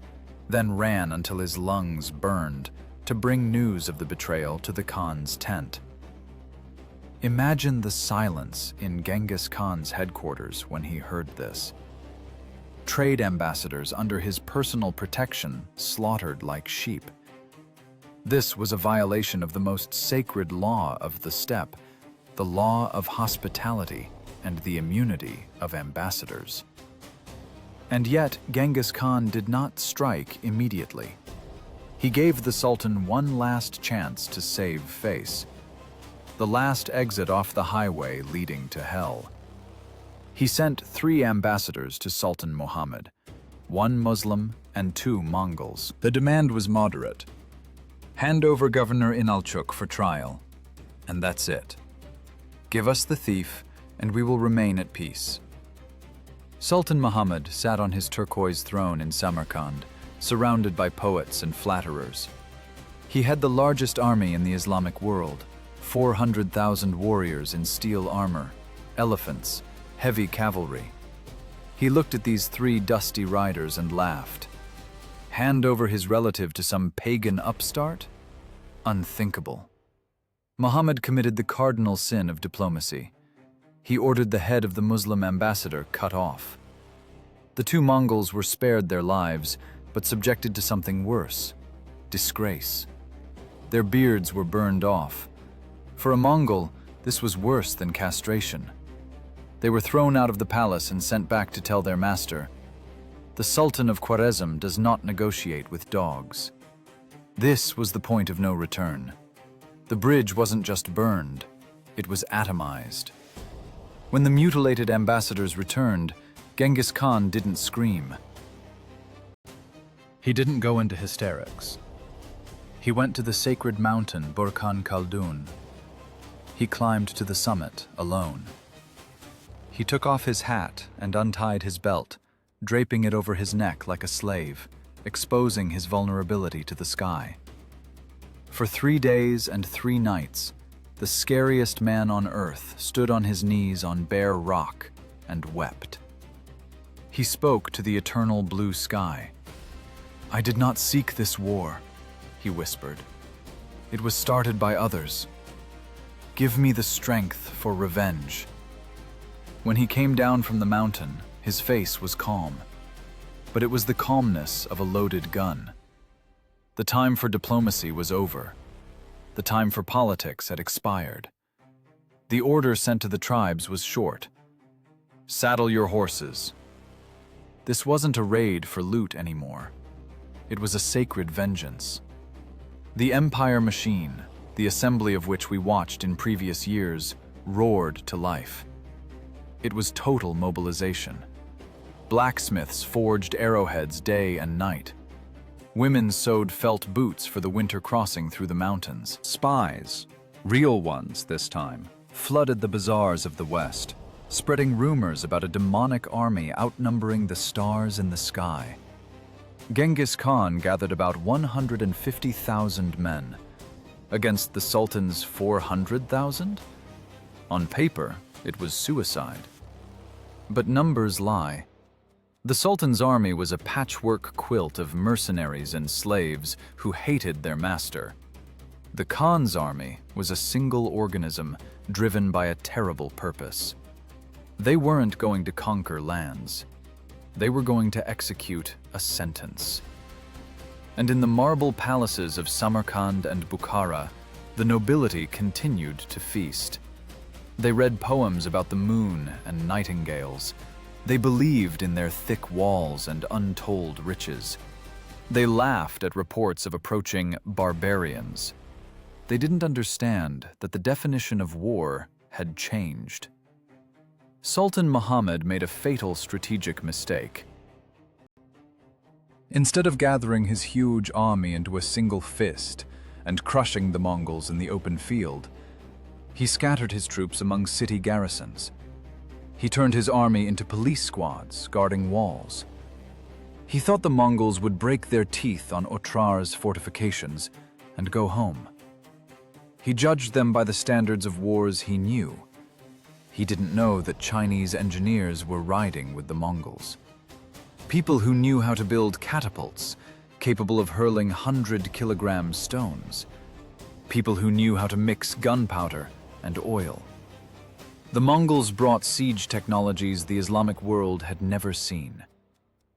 then ran until his lungs burned, to bring news of the betrayal to the Khan's tent. Imagine the silence in Genghis Khan's headquarters when he heard this. Trade ambassadors under his personal protection slaughtered like sheep. This was a violation of the most sacred law of the steppe, the law of hospitality and the immunity of ambassadors. And yet, Genghis Khan did not strike immediately. He gave the Sultan one last chance to save face, the last exit off the highway leading to hell. He sent 3 ambassadors to Sultan Muhammad, 1 Muslim and 2 Mongols. The demand was moderate. Hand over Governor Inalchuk for trial, and that's it. Give us the thief, and we will remain at peace. Sultan Muhammad sat on his turquoise throne in Samarkand, surrounded by poets and flatterers. He had the largest army in the Islamic world, 400,000 warriors in steel armor, elephants, heavy cavalry. He looked at these 3 dusty riders and laughed. Hand over his relative to some pagan upstart? Unthinkable. Muhammad committed the cardinal sin of diplomacy. He ordered the head of the Muslim ambassador cut off. The 2 Mongols were spared their lives, but subjected to something worse: disgrace. Their beards were burned off. For a Mongol, this was worse than castration. They were thrown out of the palace and sent back to tell their master, "The Sultan of Khwarezm does not negotiate with dogs." This was the point of no return. The bridge wasn't just burned, it was atomized. When the mutilated ambassadors returned, Genghis Khan didn't scream. He didn't go into hysterics. He went to the sacred mountain Burkhan Khaldun. He climbed to the summit alone. He took off his hat and untied his belt, draping it over his neck like a slave, exposing his vulnerability to the sky. For 3 days and 3 nights, the scariest man on earth stood on his knees on bare rock and wept. He spoke to the eternal blue sky. "I did not seek this war," he whispered. "It was started by others. Give me the strength for revenge." When he came down from the mountain, his face was calm. But it was the calmness of a loaded gun. The time for diplomacy was over. The time for politics had expired. The order sent to the tribes was short. Saddle your horses. This wasn't a raid for loot anymore. It was a sacred vengeance. The empire machine, the assembly of which we watched in previous years, roared to life. It was total mobilization. Blacksmiths forged arrowheads day and night. Women sewed felt boots for the winter crossing through the mountains. Spies, real ones this time, flooded the bazaars of the West, spreading rumors about a demonic army outnumbering the stars in the sky. Genghis Khan gathered about 150,000 men against the Sultan's 400,000? On paper, it was suicide. But numbers lie. The Sultan's army was a patchwork quilt of mercenaries and slaves who hated their master. The Khan's army was a single organism driven by a terrible purpose. They weren't going to conquer lands. They were going to execute a sentence. And in the marble palaces of Samarkand and Bukhara, the nobility continued to feast. They read poems about the moon and nightingales. They believed in their thick walls and untold riches. They laughed at reports of approaching barbarians. They didn't understand that the definition of war had changed. Sultan Muhammad made a fatal strategic mistake. Instead of gathering his huge army into a single fist and crushing the Mongols in the open field, he scattered his troops among city garrisons. He turned his army into police squads guarding walls. He thought the Mongols would break their teeth on Otrar's fortifications and go home. He judged them by the standards of wars he knew. He didn't know that Chinese engineers were riding with the Mongols. People who knew how to build catapults, capable of hurling 100-kilogram stones. People who knew how to mix gunpowder and oil. The Mongols brought siege technologies the Islamic world had never seen.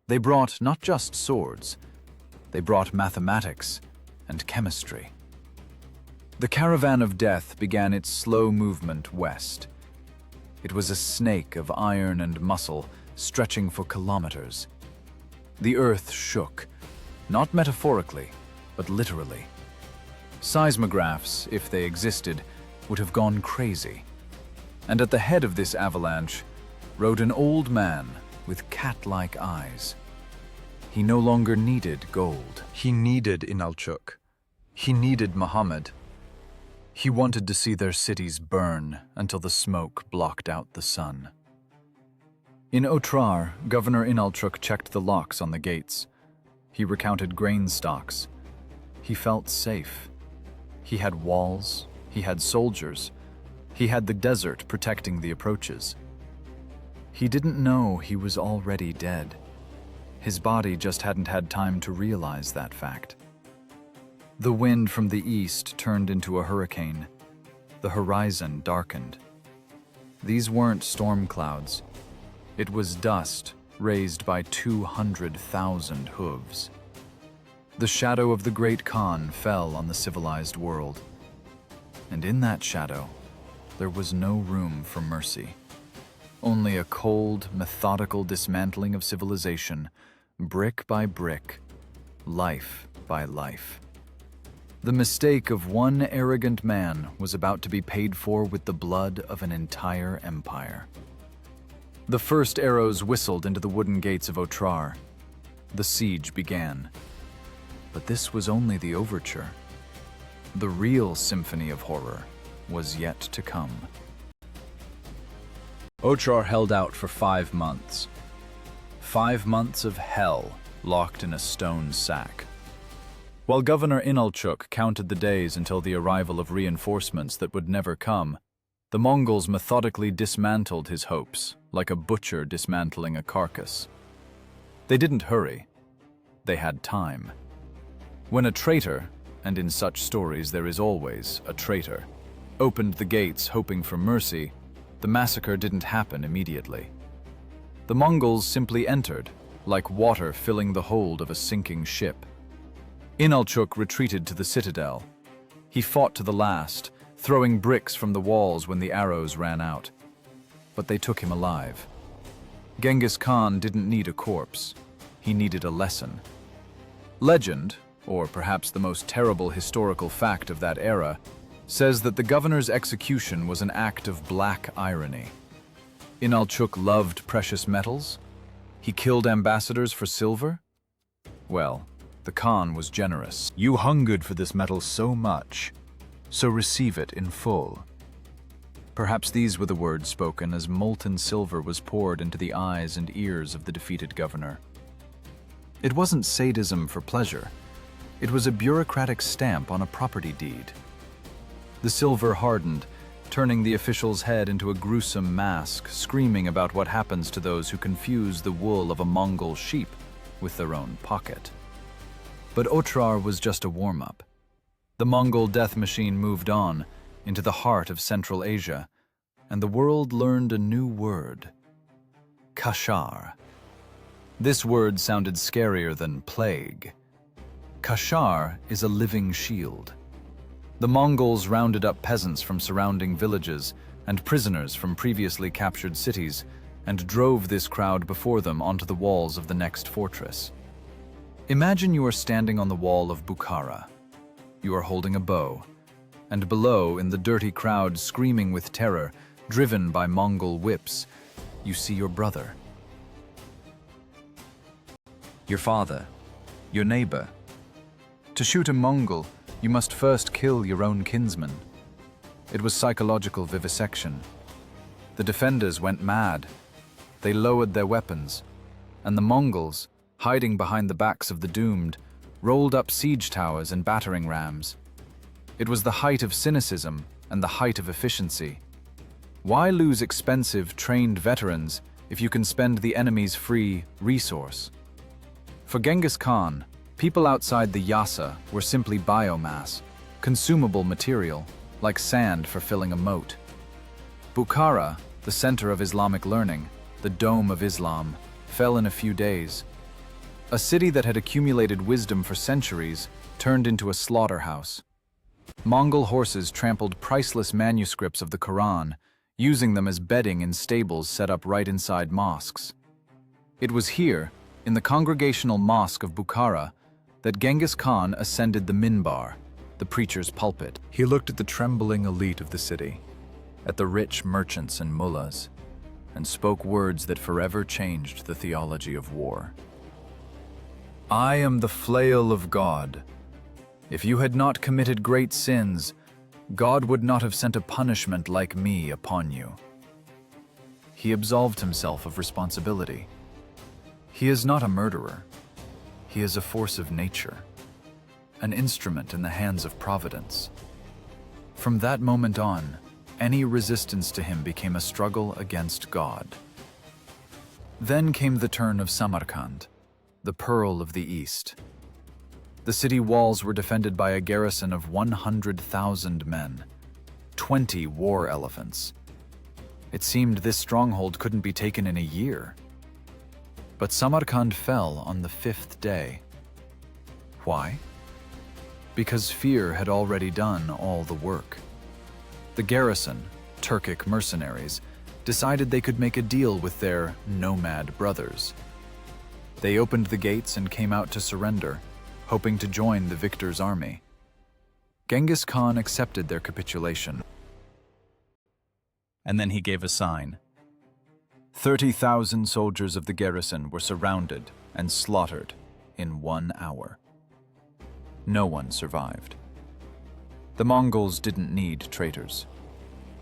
They brought not just swords, they brought mathematics and chemistry. The caravan of death began its slow movement west. It was a snake of iron and muscle stretching for kilometers. The earth shook, not metaphorically, but literally. Seismographs, if they existed, would have gone crazy. And at the head of this avalanche rode an old man with cat-like eyes. He no longer needed gold. He needed Inalchuk. He needed Muhammad. He wanted to see their cities burn until the smoke blocked out the sun. In Otrar, Governor Inalchuk checked the locks on the gates. He recounted grain stocks. He felt safe. He had walls. He had soldiers. He had the desert protecting the approaches. He didn't know he was already dead. His body just hadn't had time to realize that fact. The wind from the east turned into a hurricane. The horizon darkened. These weren't storm clouds. It was dust raised by 200,000 hooves. The shadow of the great Khan fell on the civilized world. And in that shadow, there was no room for mercy. Only a cold, methodical dismantling of civilization, brick by brick, life by life. The mistake of one arrogant man was about to be paid for with the blood of an entire empire. The first arrows whistled into the wooden gates of Otrar. The siege began. But this was only the overture. The real symphony of horror was yet to come. Otrar held out for 5 months. 5 months of hell locked in a stone sack. While Governor Inalchuk counted the days until the arrival of reinforcements that would never come, the Mongols methodically dismantled his hopes, like a butcher dismantling a carcass. They didn't hurry. They had time. When a traitor, and in such stories there is always a traitor, opened the gates hoping for mercy, the massacre didn't happen immediately. The Mongols simply entered, like water filling the hold of a sinking ship. Inalchuk retreated to the citadel. He fought to the last, throwing bricks from the walls when the arrows ran out. But they took him alive. Genghis Khan didn't need a corpse. He needed a lesson. Legend, or perhaps the most terrible historical fact of that era, says that the governor's execution was an act of black irony. Inalchuk loved precious metals? He killed ambassadors for silver? Well, the Khan was generous. You hungered for this metal so much, so receive it in full. Perhaps these were the words spoken as molten silver was poured into the eyes and ears of the defeated governor. It wasn't sadism for pleasure. It was a bureaucratic stamp on a property deed. The silver hardened, turning the official's head into a gruesome mask, screaming about what happens to those who confuse the wool of a Mongol sheep with their own pocket. But Otrar was just a warm-up. The Mongol death machine moved on into the heart of Central Asia, and the world learned a new word: kashar. This word sounded scarier than plague. Kashar is a living shield. The Mongols rounded up peasants from surrounding villages and prisoners from previously captured cities and drove this crowd before them onto the walls of the next fortress. Imagine you are standing on the wall of Bukhara. You are holding a bow, and below, in the dirty crowd screaming with terror, driven by Mongol whips, you see your brother. Your father, your neighbor. To shoot a Mongol, you must first kill your own kinsman. It was psychological vivisection. The defenders went mad. They lowered their weapons, and the Mongols, hiding behind the backs of the doomed, rolled up siege towers and battering rams. It was the height of cynicism and the height of efficiency. Why lose expensive, trained veterans if you can spend the enemy's free resource? For Genghis Khan, people outside the Yasa were simply biomass, consumable material, like sand for filling a moat. Bukhara, the center of Islamic learning, the dome of Islam, fell in a few days. A city that had accumulated wisdom for centuries turned into a slaughterhouse. Mongol horses trampled priceless manuscripts of the Quran, using them as bedding in stables set up right inside mosques. It was here, in the congregational mosque of Bukhara, that Genghis Khan ascended the minbar, the preacher's pulpit. He looked at the trembling elite of the city, at the rich merchants and mullahs, and spoke words that forever changed the theology of war. I am the flail of God. If you had not committed great sins, God would not have sent a punishment like me upon you. He absolved himself of responsibility. He is not a murderer. He is a force of nature, an instrument in the hands of providence. From that moment on, any resistance to him became a struggle against God. Then came the turn of Samarkand, the pearl of the East. The city walls were defended by a garrison of 100,000 men, 20 war elephants. It seemed this stronghold couldn't be taken in a year. But Samarkand fell on the 5th day. Why? Because fear had already done all the work. The garrison, Turkic mercenaries, decided they could make a deal with their nomad brothers. They opened the gates and came out to surrender, hoping to join the victor's army. Genghis Khan accepted their capitulation. And then he gave a sign. 30,000 soldiers of the garrison were surrounded and slaughtered in 1 hour. No one survived. The Mongols didn't need traitors.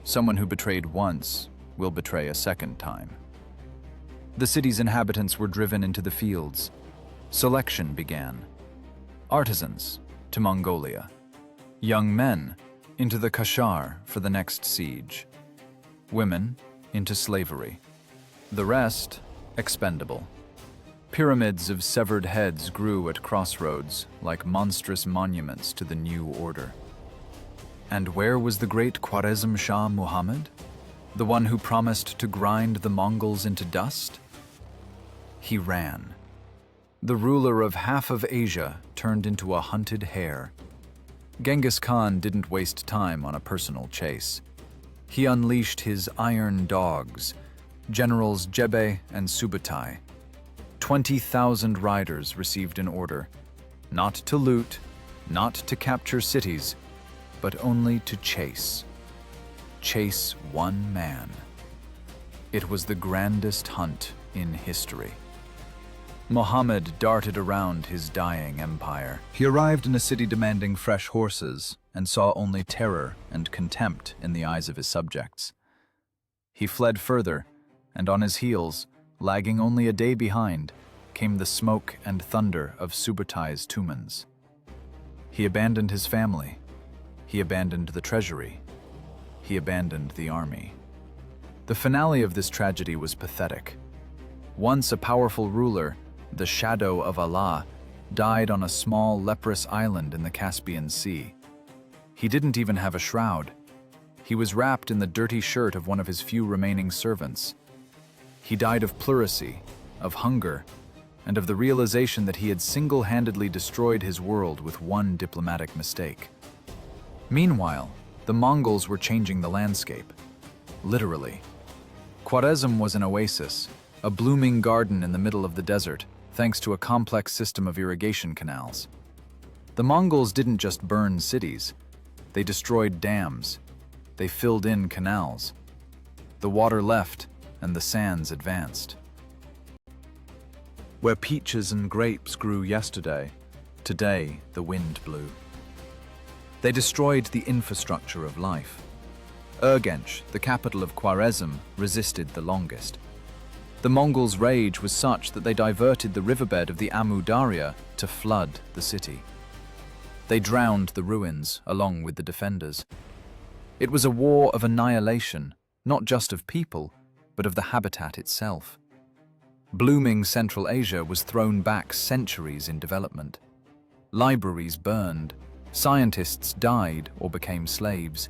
Someone who betrayed once will betray a second time. The city's inhabitants were driven into the fields. Selection began. Artisans to Mongolia. Young men into the Kashar for the next siege. Women into slavery. The rest, expendable. Pyramids of severed heads grew at crossroads like monstrous monuments to the new order. And where was the great Khwarezm Shah Muhammad? The one who promised to grind the Mongols into dust? He ran. The ruler of half of Asia turned into a hunted hare. Genghis Khan didn't waste time on a personal chase. He unleashed his iron dogs, Generals Jebe and Subutai. 20,000 riders received an order, not to loot, not to capture cities, but only to chase. Chase one man. It was the grandest hunt in history. Muhammad darted around his dying empire. He arrived in a city demanding fresh horses and saw only terror and contempt in the eyes of his subjects. He fled further, and on his heels, lagging only a day behind, came the smoke and thunder of Subutai's tumans. He abandoned his family. He abandoned the treasury. He abandoned the army. The finale of this tragedy was pathetic. Once a powerful ruler, the shadow of Allah, died on a small leprous island in the Caspian Sea. He didn't even have a shroud. He was wrapped in the dirty shirt of one of his few remaining servants. He died of pleurisy, of hunger, and of the realization that he had single-handedly destroyed his world with one diplomatic mistake. Meanwhile, the Mongols were changing the landscape. Literally. Khwarezm was an oasis, a blooming garden in the middle of the desert, thanks to a complex system of irrigation canals. The Mongols didn't just burn cities. They destroyed dams. They filled in canals. The water left, and the sands advanced. Where peaches and grapes grew yesterday, today the wind blew. They destroyed the infrastructure of life. Urgench, the capital of Khwarezm, resisted the longest. The Mongols' rage was such that they diverted the riverbed of the Amu Darya to flood the city. They drowned the ruins along with the defenders. It was a war of annihilation, not just of people, but of the habitat itself. Blooming Central Asia was thrown back centuries in development. Libraries burned, scientists died or became slaves.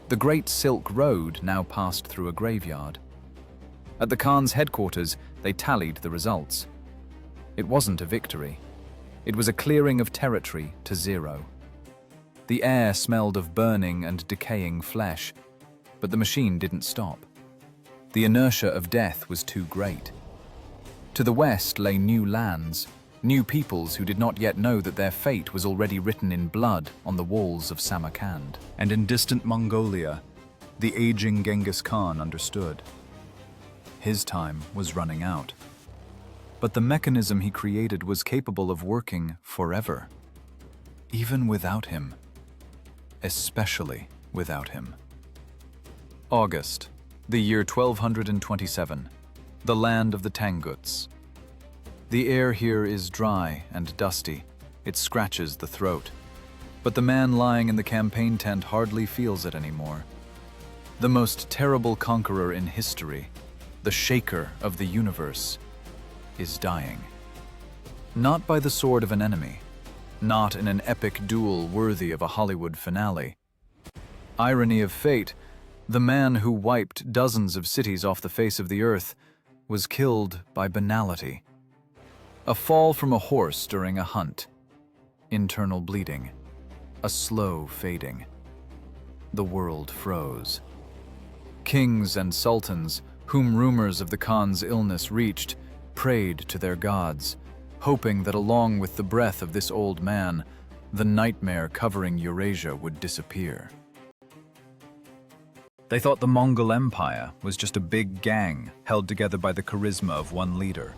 The Great Silk Road now passed through a graveyard. At the Khan's headquarters, they tallied the results. It wasn't a victory. It was a clearing of territory to zero. The air smelled of burning and decaying flesh, but the machine didn't stop. The inertia of death was too great. To the west lay new lands, new peoples who did not yet know that their fate was already written in blood on the walls of Samarkand. And in distant Mongolia, the aging Genghis Khan understood. His time was running out. But the mechanism he created was capable of working forever. Even without him. Especially without him. August, the year 1227, the land of the Tanguts. The air here is dry and dusty. It scratches the throat. But the man lying in the campaign tent hardly feels it anymore. The most terrible conqueror in history, the shaker of the universe, is dying. Not by the sword of an enemy, not in an epic duel worthy of a Hollywood finale. Irony of fate, the man who wiped dozens of cities off the face of the earth was killed by banality. A fall from a horse during a hunt. Internal bleeding. A slow fading. The world froze. Kings and sultans, whom rumors of the Khan's illness reached, prayed to their gods, hoping that along with the breath of this old man, the nightmare covering Eurasia would disappear. They thought the Mongol Empire was just a big gang held together by the charisma of one leader.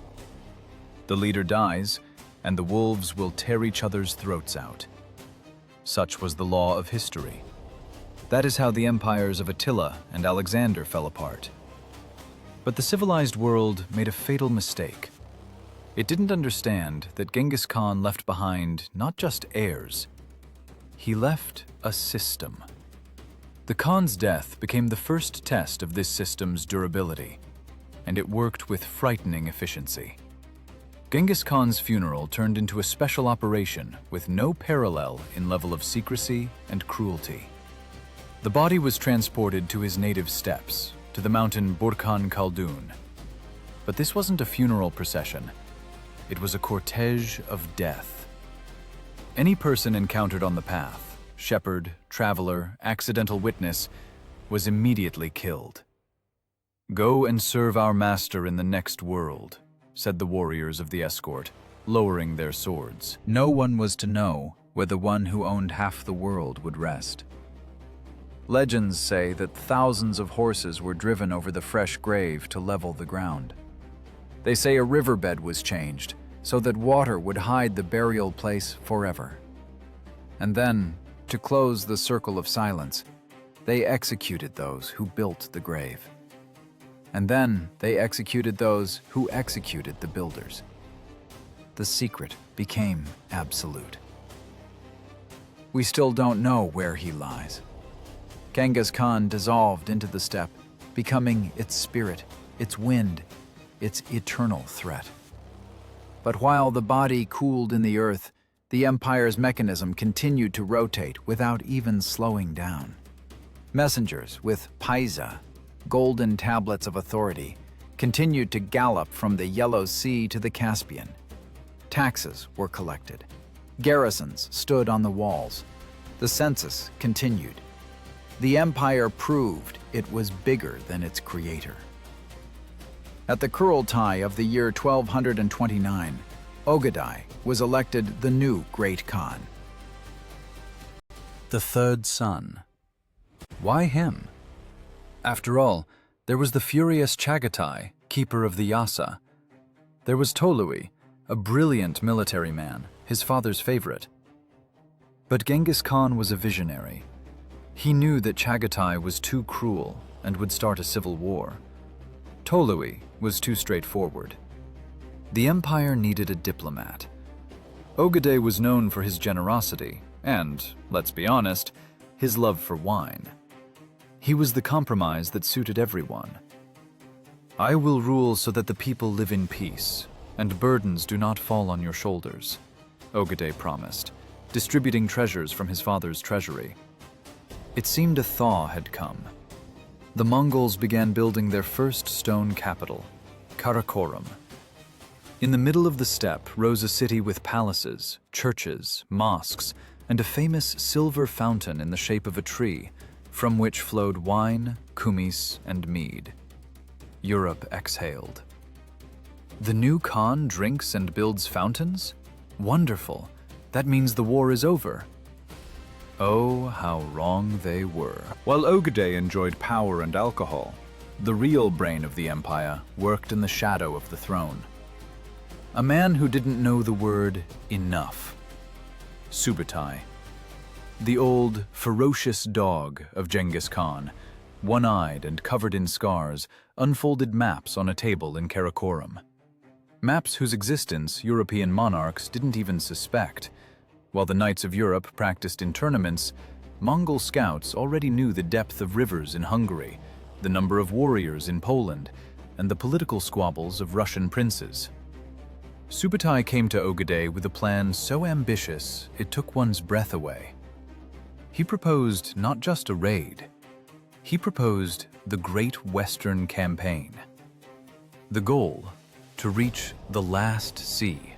The leader dies, and the wolves will tear each other's throats out. Such was the law of history. That is how the empires of Attila and Alexander fell apart. But the civilized world made a fatal mistake. It didn't understand that Genghis Khan left behind not just heirs. He left a system. The Khan's death became the first test of this system's durability, and it worked with frightening efficiency. Genghis Khan's funeral turned into a special operation with no parallel in level of secrecy and cruelty. The body was transported to his native steppes, to the mountain Burkhan Khaldun. But this wasn't a funeral procession. It was a cortege of death. Any person encountered on the path, shepherd, traveler, accidental witness, was immediately killed. "Go and serve our master in the next world," said the warriors of the escort, lowering their swords. No one was to know where the one who owned half the world would rest. Legends say that thousands of horses were driven over the fresh grave to level the ground. They say a riverbed was changed so that water would hide the burial place forever. And then, to close the circle of silence, they executed those who built the grave. And then they executed those who executed the builders. The secret became absolute. We still don't know where he lies. Genghis Khan dissolved into the steppe, becoming its spirit, its wind, its eternal threat. But while the body cooled in the earth, the empire's mechanism continued to rotate without even slowing down. Messengers with paisa, golden tablets of authority, continued to gallop from the Yellow Sea to the Caspian. Taxes were collected. Garrisons stood on the walls. The census continued. The empire proved it was bigger than its creator. At the Kurultai of the year 1229, Ogadai was elected the new Great Khan. The third son. Why him? After all, there was the furious Chagatai, keeper of the Yasa. There was Tolui, a brilliant military man, his father's favorite. But Genghis Khan was a visionary. He knew that Chagatai was too cruel and would start a civil war. Tolui was too straightforward. The empire needed a diplomat. Ogadai was known for his generosity and, let's be honest, his love for wine. He was the compromise that suited everyone. "I will rule so that the people live in peace, and burdens do not fall on your shoulders," Ogadai promised, distributing treasures from his father's treasury. It seemed a thaw had come. The Mongols began building their first stone capital, Karakorum. In the middle of the steppe rose a city with palaces, churches, mosques, and a famous silver fountain in the shape of a tree, from which flowed wine, kumis, and mead. Europe exhaled. The new Khan drinks and builds fountains? Wonderful. That means the war is over. Oh, how wrong they were. While Ogadai enjoyed power and alcohol, the real brain of the empire worked in the shadow of the throne. A man who didn't know the word enough. Subutai. The old, ferocious dog of Genghis Khan, one-eyed and covered in scars, unfolded maps on a table in Karakorum. Maps whose existence European monarchs didn't even suspect. While the knights of Europe practiced in tournaments, Mongol scouts already knew the depth of rivers in Hungary, the number of warriors in Poland, and the political squabbles of Russian princes. Subutai came to Ogadai with a plan so ambitious it took one's breath away. He proposed not just a raid. He proposed the Great Western Campaign. The goal, to reach the last sea,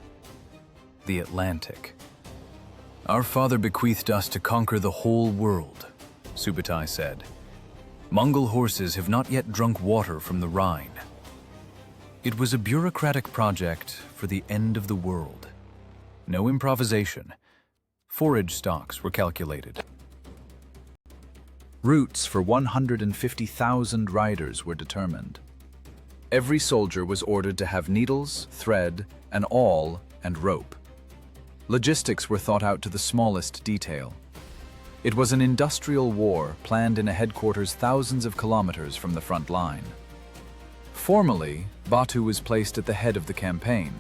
the Atlantic. "Our father bequeathed us to conquer the whole world," Subutai said. "Mongol horses have not yet drunk water from the Rhine." It was a bureaucratic project for the end of the world. No improvisation. Forage stocks were calculated. Routes for 150,000 riders were determined. Every soldier was ordered to have needles, thread, an awl, and rope. Logistics were thought out to the smallest detail. It was an industrial war planned in a headquarters thousands of kilometers from the front line. Formally, Batu was placed at the head of the campaign,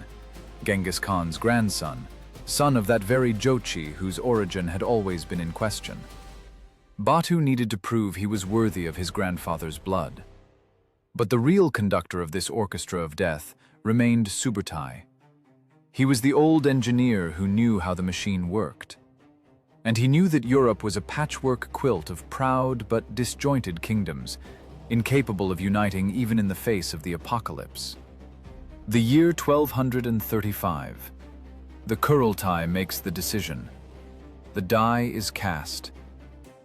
Genghis Khan's grandson, son of that very Jochi whose origin had always been in question. Batu needed to prove he was worthy of his grandfather's blood. But the real conductor of this orchestra of death remained Subutai. He was the old engineer who knew how the machine worked. And he knew that Europe was a patchwork quilt of proud but disjointed kingdoms, incapable of uniting even in the face of the apocalypse. The year 1235. The Subutai makes the decision. The die is cast.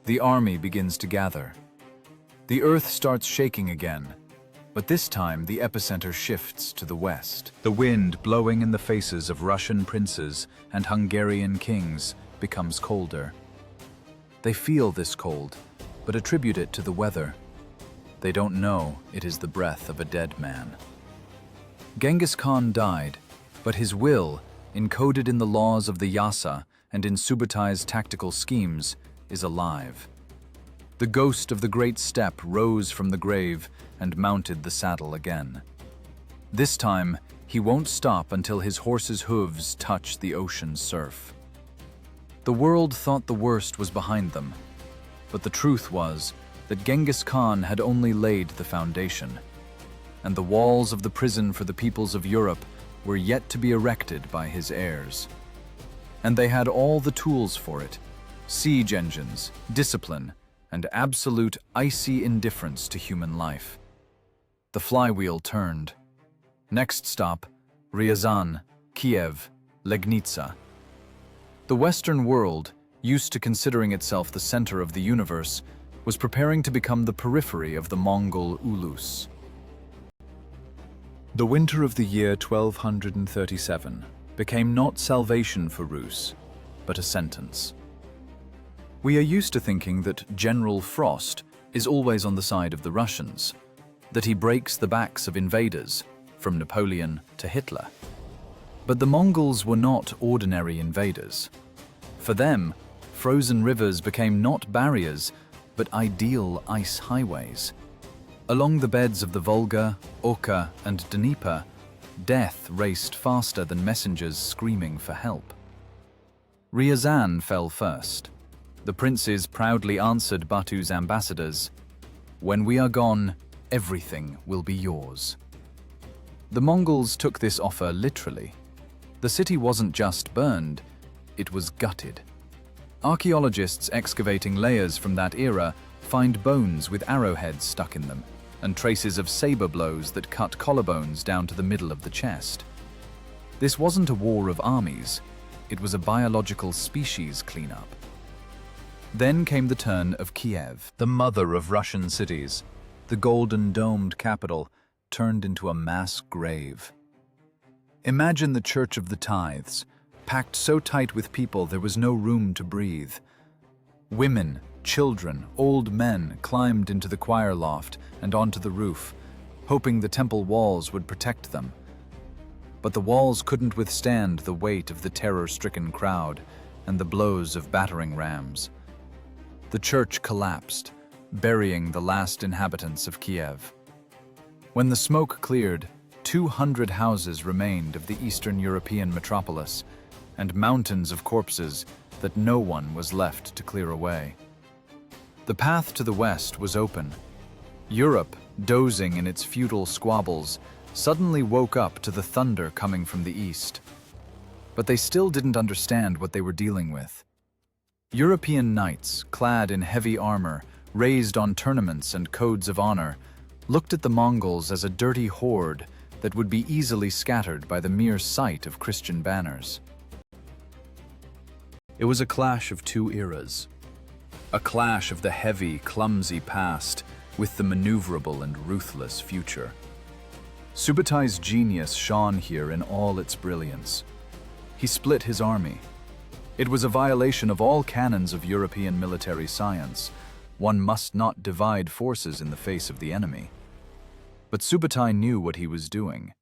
The army begins to gather. The earth starts shaking again, but this time the epicenter shifts to the west. The wind blowing in the faces of Russian princes and Hungarian kings becomes colder. They feel this cold, but attribute it to the weather. They don't know it is the breath of a dead man. Genghis Khan died, but his will, encoded in the laws of the Yasa and in Subutai's tactical schemes, is alive. The ghost of the great steppe rose from the grave and mounted the saddle again. This time, he won't stop until his horse's hooves touch the ocean's surf. The world thought the worst was behind them, but the truth was that Genghis Khan had only laid the foundation, and the walls of the prison for the peoples of Europe were yet to be erected by his heirs. And they had all the tools for it: siege engines, discipline, and absolute icy indifference to human life. The flywheel turned. Next stop, Ryazan, Kiev, Legnica. The Western world, used to considering itself the center of the universe, was preparing to become the periphery of the Mongol Ulus. The winter of the year 1237 became not salvation for Rus, but a sentence. We are used to thinking that General Frost is always on the side of the Russians, that he breaks the backs of invaders, from Napoleon to Hitler. But the Mongols were not ordinary invaders. For them, frozen rivers became not barriers, but ideal ice highways. Along the beds of the Volga, Oka, and Dnieper, death raced faster than messengers screaming for help. Ryazan fell first. The princes proudly answered Batu's ambassadors, "When we are gone, everything will be yours." The Mongols took this offer literally. The city wasn't just burned, it was gutted. Archaeologists excavating layers from that era find bones with arrowheads stuck in them, and traces of saber blows that cut collarbones down to the middle of the chest. This wasn't a war of armies, it was a biological species cleanup. Then came the turn of Kiev, the mother of Russian cities. The golden-domed capital turned into a mass grave. Imagine the Church of the Tithes, packed so tight with people there was no room to breathe. Women, children, old men climbed into the choir loft and onto the roof, hoping the temple walls would protect them. But the walls couldn't withstand the weight of the terror-stricken crowd and the blows of battering rams. The church collapsed, burying the last inhabitants of Kiev. When the smoke cleared, 200 houses remained of the Eastern European metropolis, and mountains of corpses that no one was left to clear away. The path to the west was open. Europe, dozing in its feudal squabbles, suddenly woke up to the thunder coming from the east. But they still didn't understand what they were dealing with. European knights, clad in heavy armor, raised on tournaments and codes of honor, looked at the Mongols as a dirty horde that would be easily scattered by the mere sight of Christian banners. It was a clash of two eras. A clash of the heavy, clumsy past with the maneuverable and ruthless future. Subutai's genius shone here in all its brilliance. He split his army. It was a violation of all canons of European military science. One must not divide forces in the face of the enemy. But Subutai knew what he was doing.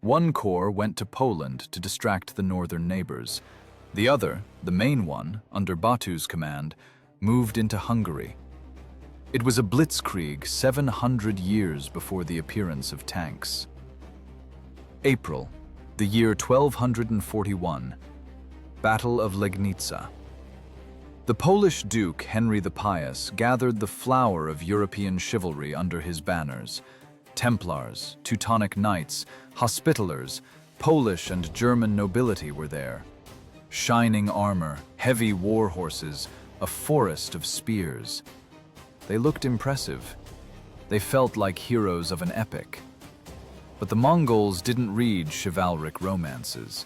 One corps went to Poland to distract the northern neighbors. The other, the main one, under Batu's command, moved into Hungary. It was a blitzkrieg 700 years before the appearance of tanks. April, the year 1241. Battle of Legnica. The Polish Duke Henry the Pious gathered the flower of European chivalry under his banners. Templars, Teutonic Knights, Hospitallers, Polish and German nobility were there. Shining armor, heavy war horses, a forest of spears. They looked impressive. They felt like heroes of an epic. But the Mongols didn't read chivalric romances.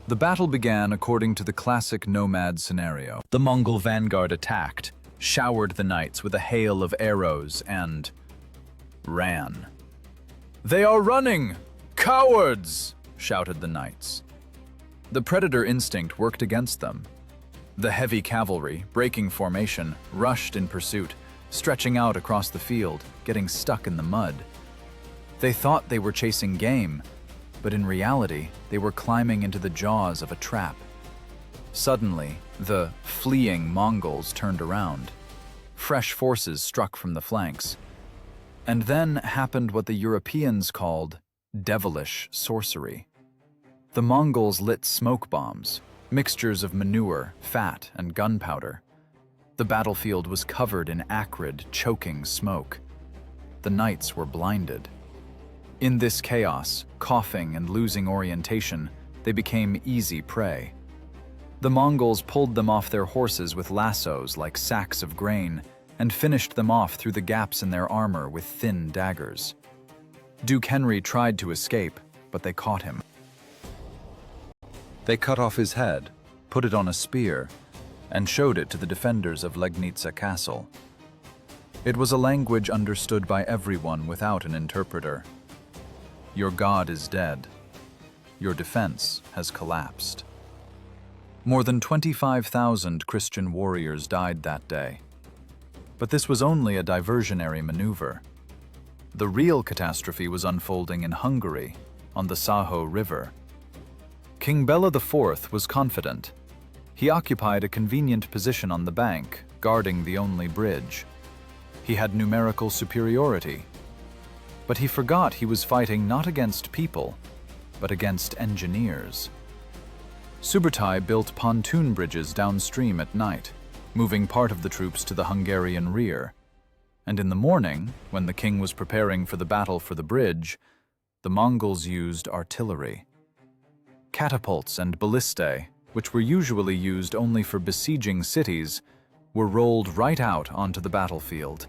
The battle began according to the classic nomad scenario. The Mongol vanguard attacked, showered the knights with a hail of arrows, and ran. "They are running! Cowards!" shouted the knights. The predator instinct worked against them. The heavy cavalry, breaking formation, rushed in pursuit, stretching out across the field, getting stuck in the mud. They thought they were chasing game, but in reality, they were climbing into the jaws of a trap. Suddenly, the fleeing Mongols turned around. Fresh forces struck from the flanks. And then happened what the Europeans called devilish sorcery. The Mongols lit smoke bombs, mixtures of manure, fat, and gunpowder. The battlefield was covered in acrid, choking smoke. The knights were blinded. In this chaos, coughing and losing orientation, they became easy prey. The Mongols pulled them off their horses with lassos like sacks of grain and finished them off through the gaps in their armor with thin daggers. Duke Henry tried to escape, but they caught him. They cut off his head, put it on a spear, and showed it to the defenders of Legnica Castle. It was a language understood by everyone without an interpreter. Your god is dead. Your defense has collapsed. More than 25,000 Christian warriors died that day. But this was only a diversionary maneuver. The real catastrophe was unfolding in Hungary, on the Saho River. King Bela IV was confident. He occupied a convenient position on the bank, guarding the only bridge. He had numerical superiority. But he forgot he was fighting not against people, but against engineers. Subutai built pontoon bridges downstream at night, moving part of the troops to the Hungarian rear. And in the morning, when the king was preparing for the battle for the bridge, the Mongols used artillery. Catapults and ballistae, which were usually used only for besieging cities, were rolled right out onto the battlefield.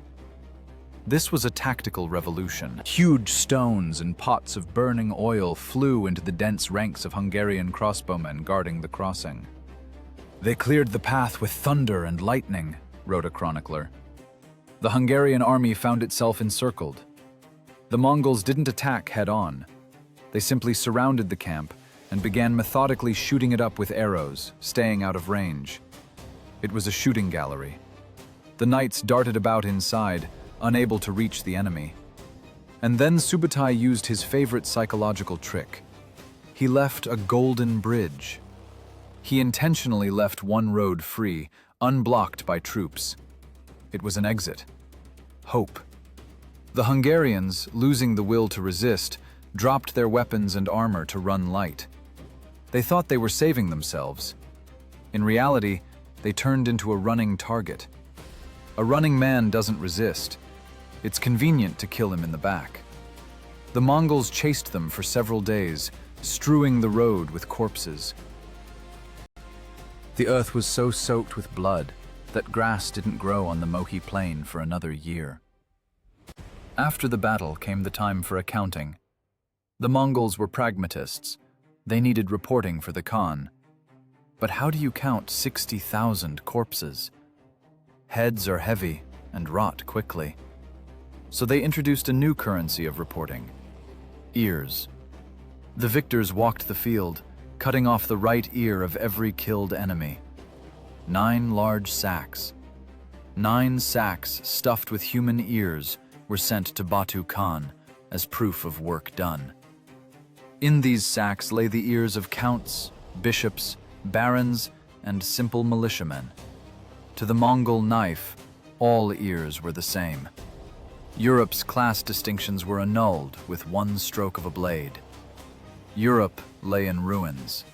This was a tactical revolution. Huge stones and pots of burning oil flew into the dense ranks of Hungarian crossbowmen guarding the crossing. "They cleared the path with thunder and lightning," wrote a chronicler. The Hungarian army found itself encircled. The Mongols didn't attack head-on. They simply surrounded the camp and began methodically shooting it up with arrows, staying out of range. It was a shooting gallery. The knights darted about inside, unable to reach the enemy. And then Subutai used his favorite psychological trick. He left a golden bridge. He intentionally left one road free, unblocked by troops. It was an exit. Hope. The Hungarians, losing the will to resist, dropped their weapons and armor to run light. They thought they were saving themselves. In reality, they turned into a running target. A running man doesn't resist. It's convenient to kill him in the back. The Mongols chased them for several days, strewing the road with corpses. The earth was so soaked with blood that grass didn't grow on the Mohi plain for another year. After the battle came the time for accounting. The Mongols were pragmatists. They needed reporting for the Khan. But how do you count 60,000 corpses? Heads are heavy and rot quickly. So they introduced a new currency of reporting: ears. The victors walked the field, cutting off the right ear of every killed enemy. 9 large sacks. 9 sacks stuffed with human ears were sent to Batu Khan as proof of work done. In these sacks lay the ears of counts, bishops, barons, and simple militiamen. To the Mongol knife, all ears were the same. Europe's class distinctions were annulled with one stroke of a blade. Europe lay in ruins.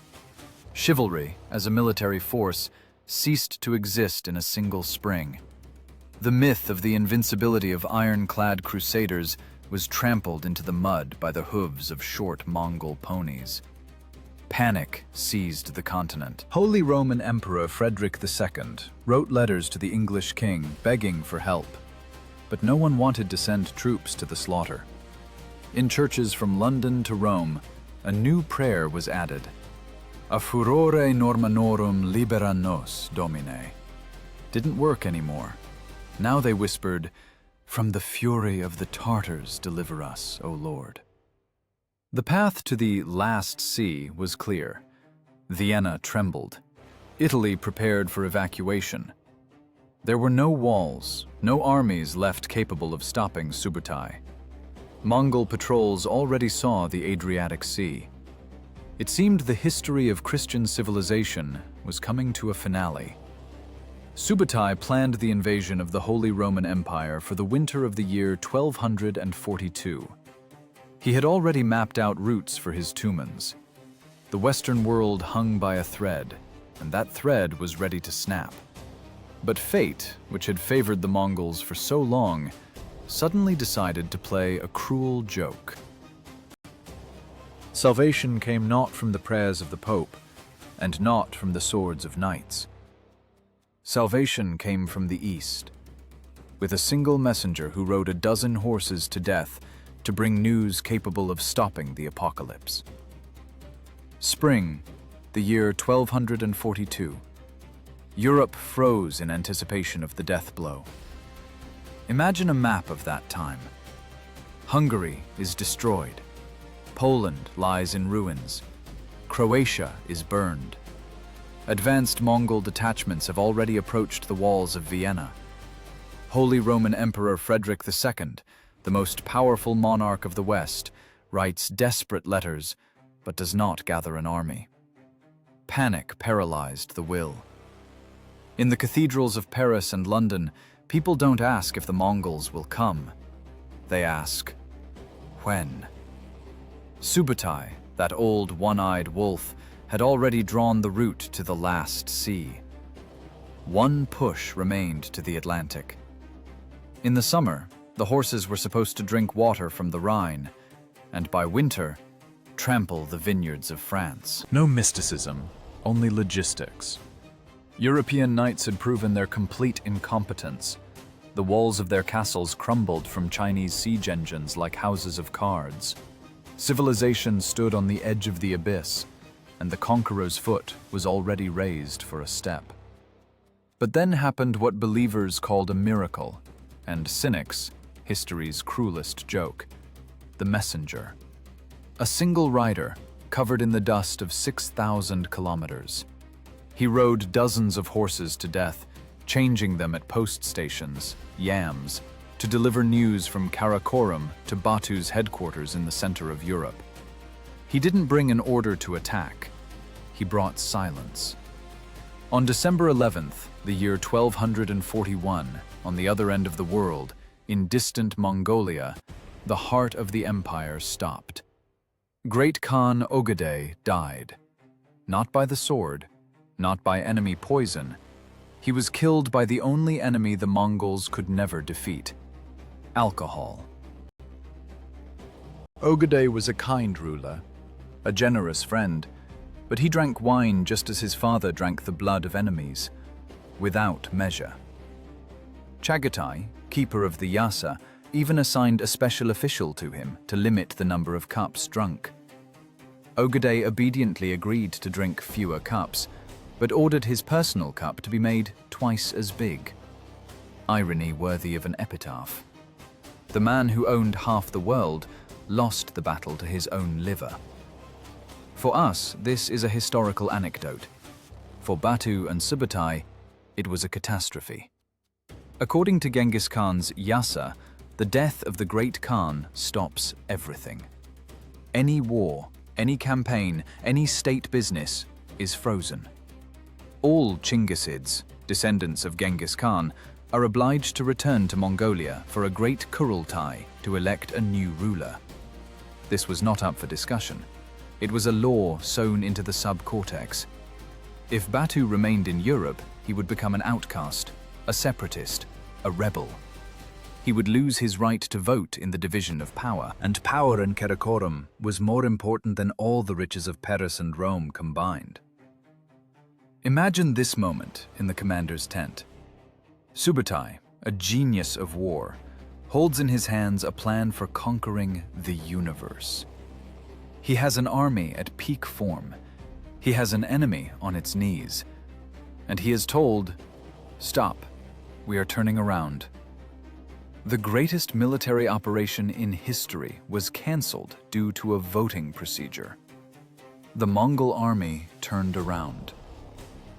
Chivalry, as a military force, ceased to exist in a single spring. The myth of the invincibility of ironclad crusaders was trampled into the mud by the hooves of short Mongol ponies. Panic seized the continent. Holy Roman Emperor Frederick II wrote letters to the English king begging for help. but no one wanted to send troops to the slaughter. In churches from London to Rome, a new prayer was added. A furore normanorum libera nos, Domine. Didn't work anymore. Now they whispered, "From the fury of the Tartars deliver us, O Lord." The path to the last sea was clear. Vienna trembled. Italy prepared for evacuation. There were no walls, no armies left capable of stopping Subutai. Mongol patrols already saw the Adriatic Sea. It seemed the history of Christian civilization was coming to a finale. Subutai planned the invasion of the Holy Roman Empire for the winter of the year 1242. He had already mapped out routes for his tumans. The Western world hung by a thread, and that thread was ready to snap. But fate, which had favored the Mongols for so long, suddenly decided to play a cruel joke. Salvation came not from the prayers of the Pope, and not from the swords of knights. Salvation came from the east, with a single messenger who rode a dozen horses to death to bring news capable of stopping the apocalypse. Spring, the year 1242. Europe froze in anticipation of the death blow. Imagine a map of that time. Hungary is destroyed. Poland lies in ruins. Croatia is burned. Advanced Mongol detachments have already approached the walls of Vienna. Holy Roman Emperor Frederick II, the most powerful monarch of the West, writes desperate letters, but does not gather an army. Panic paralyzed the will. In the cathedrals of Paris and London, people don't ask if the Mongols will come. They ask, when? Subutai, that old one-eyed wolf, had already drawn the route to the last sea. One push remained to the Atlantic. In the summer, the horses were supposed to drink water from the Rhine, and by winter, trample the vineyards of France. No mysticism, only logistics. European knights had proven their complete incompetence. The walls of their castles crumbled from Chinese siege engines like houses of cards. Civilization stood on the edge of the abyss, and the conqueror's foot was already raised for a step. But then happened what believers called a miracle, and cynics, history's cruelest joke: the messenger. A single rider, covered in the dust of 6,000 kilometers. He rode dozens of horses to death, changing them at post stations, yams, to deliver news from Karakorum to Batu's headquarters in the center of Europe. He didn't bring an order to attack. He brought silence. On December 11th, the year 1241, on the other end of the world, in distant Mongolia, the heart of the empire stopped. Great Khan Ogedei died. Not by the sword, not by enemy poison. He was killed by the only enemy the Mongols could never defeat: alcohol. Ogedei was a kind ruler, a generous friend, but he drank wine just as his father drank the blood of enemies, without measure. Chagatai, keeper of the Yasa, even assigned a special official to him to limit the number of cups drunk. Ogedei obediently agreed to drink fewer cups, but ordered his personal cup to be made twice as big. Irony worthy of an epitaph. The man who owned half the world lost the battle to his own liver. For us, this is a historical anecdote. For Batu and Subutai, it was a catastrophe. According to Genghis Khan's Yasa, the death of the Great Khan stops everything. Any war, any campaign, any state business is frozen. All Chinggisids, descendants of Genghis Khan, are obliged to return to Mongolia for a great Kurultai to elect a new ruler. This was not up for discussion. It was a law sewn into the subcortex. If Batu remained in Europe, he would become an outcast, a separatist, a rebel. He would lose his right to vote in the division of power, and power in Karakorum was more important than all the riches of Paris and Rome combined. Imagine this moment in the commander's tent. Subutai, a genius of war, holds in his hands a plan for conquering the universe. He has an army at peak form. He has an enemy on its knees. And he is told, "Stop, we are turning around." The greatest military operation in history was cancelled due to a voting procedure. The Mongol army turned around.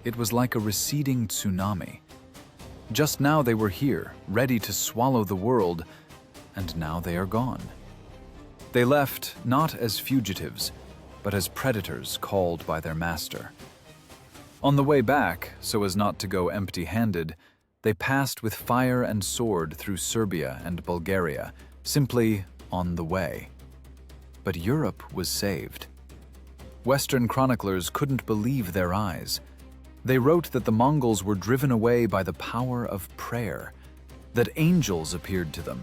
It was like a receding tsunami. Just now they were here, ready to swallow the world, and now they are gone. They left not as fugitives, but as predators called by their master. On the way back, so as not to go empty-handed, they passed with fire and sword through Serbia and Bulgaria, simply on the way. But Europe was saved. Western chroniclers couldn't believe their eyes. They wrote that the Mongols were driven away by the power of prayer, that angels appeared to them,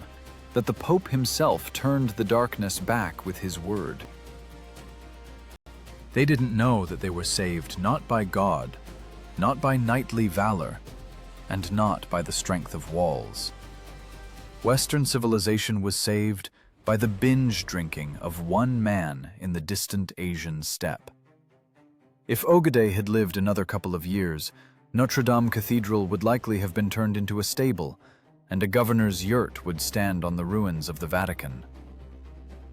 that the Pope himself turned the darkness back with his word. They didn't know that they were saved not by God, not by knightly valor, and not by the strength of walls. Western civilization was saved by the binge-drinking of one man in the distant Asian steppe. If Ogedei had lived another couple of years, Notre Dame Cathedral would likely have been turned into a stable, and a governor's yurt would stand on the ruins of the Vatican.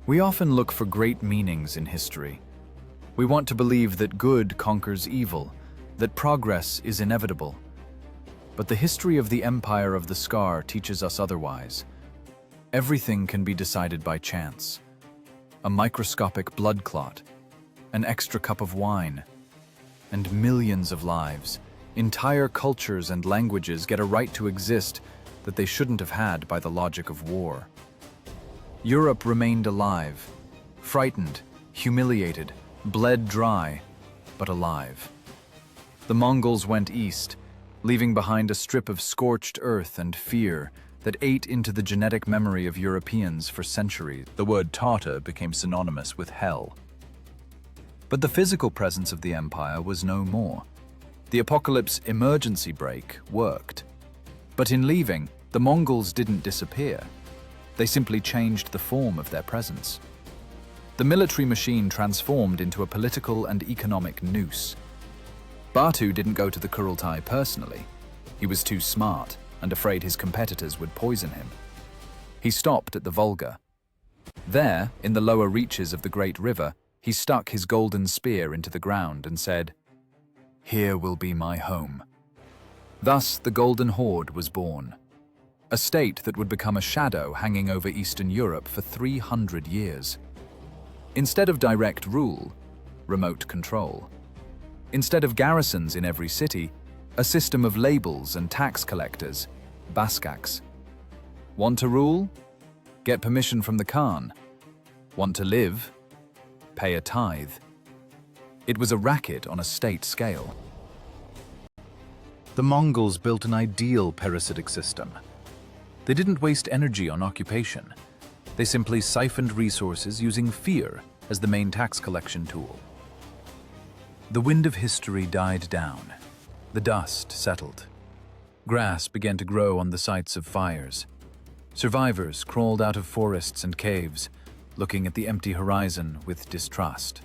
We often look for great meanings in history. We want to believe that good conquers evil, that progress is inevitable. But the history of the Empire of the Scar teaches us otherwise. Everything can be decided by chance. A microscopic blood clot, an extra cup of wine, and millions of lives. Entire cultures and languages get a right to exist that they shouldn't have had by the logic of war. Europe remained alive, frightened, humiliated, bled dry, but alive. The Mongols went east, leaving behind a strip of scorched earth and fear that ate into the genetic memory of Europeans for centuries. The word Tartar became synonymous with hell. But the physical presence of the empire was no more. The apocalypse emergency brake worked. But in leaving, the Mongols didn't disappear. They simply changed the form of their presence. The military machine transformed into a political and economic noose. Batu didn't go to the Kurultai personally. He was too smart and afraid his competitors would poison him. He stopped at the Volga. There, in the lower reaches of the great river, he stuck his golden spear into the ground and said, "Here will be my home." Thus the Golden Horde was born, a state that would become a shadow hanging over Eastern Europe for 300 years. Instead of direct rule, remote control. Instead of garrisons in every city, a system of labels and tax collectors, baskaks. Want to rule? Get permission from the Khan. Want to live? Pay a tithe. It was a racket on a state scale. The Mongols built an ideal parasitic system. They didn't waste energy on occupation. They simply siphoned resources using fear as the main tax collection tool. The wind of history died down. The dust settled. Grass began to grow on the sites of fires. Survivors crawled out of forests and caves, looking at the empty horizon with distrust.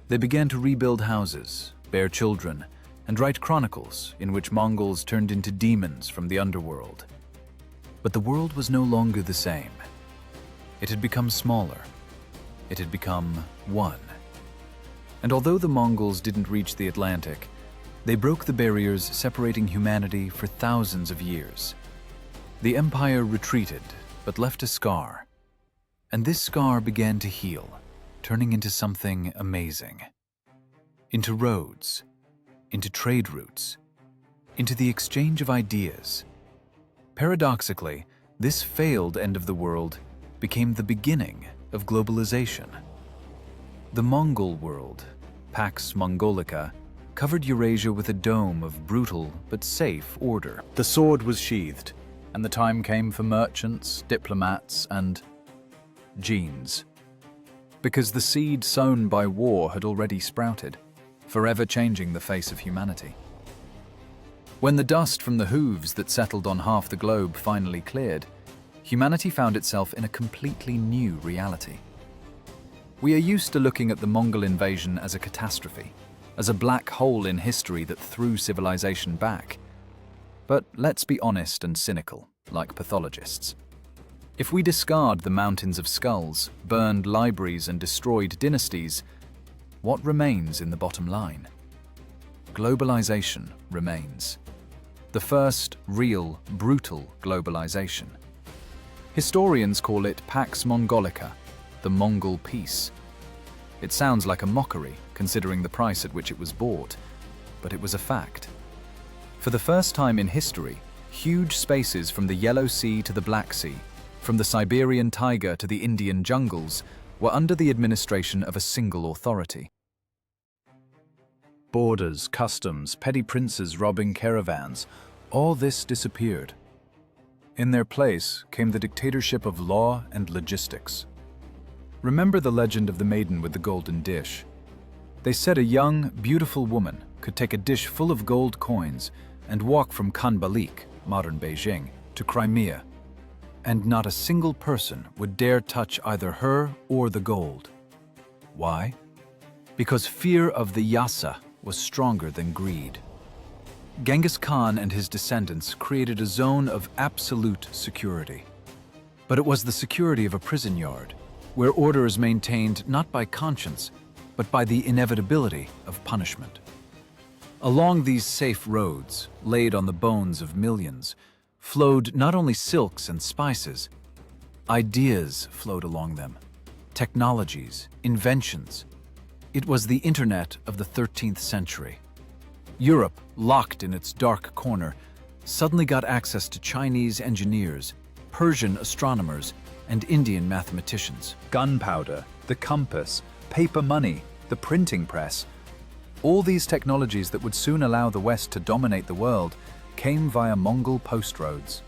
They began to rebuild houses, bear children, and write chronicles in which Mongols turned into demons from the underworld. But the world was no longer the same. It had become smaller. It had become one. And although the Mongols didn't reach the Atlantic, they broke the barriers separating humanity for thousands of years. The empire retreated, but left a scar. And this scar began to heal, turning into something amazing. Into roads, into trade routes, into the exchange of ideas. Paradoxically, this failed end of the world became the beginning of globalization. The Mongol world, Pax Mongolica, covered Eurasia with a dome of brutal but safe order. The sword was sheathed, and the time came for merchants, diplomats, and genes. Because the seed sown by war had already sprouted, forever changing the face of humanity. When the dust from the hooves that settled on half the globe finally cleared, humanity found itself in a completely new reality. We are used to looking at the Mongol invasion as a catastrophe, as a black hole in history that threw civilization back. But let's be honest and cynical, like pathologists. If we discard the mountains of skulls, burned libraries, and destroyed dynasties, what remains in the bottom line? Globalization remains. The first real, brutal globalization. Historians call it Pax Mongolica, the Mongol Peace. It sounds like a mockery, considering the price at which it was bought, but it was a fact. For the first time in history, huge spaces from the Yellow Sea to the Black Sea, from the Siberian taiga to the Indian jungles, were under the administration of a single authority. Borders, customs, petty princes robbing caravans, all this disappeared. In their place came the dictatorship of law and logistics. Remember the legend of the maiden with the golden dish? They said a young, beautiful woman could take a dish full of gold coins and walk from Khanbalik, modern Beijing, to Crimea, and not a single person would dare touch either her or the gold. Why? Because fear of the Yasa was stronger than greed. Genghis Khan and his descendants created a zone of absolute security. But it was the security of a prison yard, where order is maintained not by conscience, but by the inevitability of punishment. Along these safe roads, laid on the bones of millions, flowed not only silks and spices, ideas flowed along them, technologies, inventions. It was the internet of the 13th century. Europe, locked in its dark corner, suddenly got access to Chinese engineers, Persian astronomers, and Indian mathematicians. Gunpowder, the compass, paper money, the printing press. All these technologies that would soon allow the West to dominate the world came via Mongol post roads.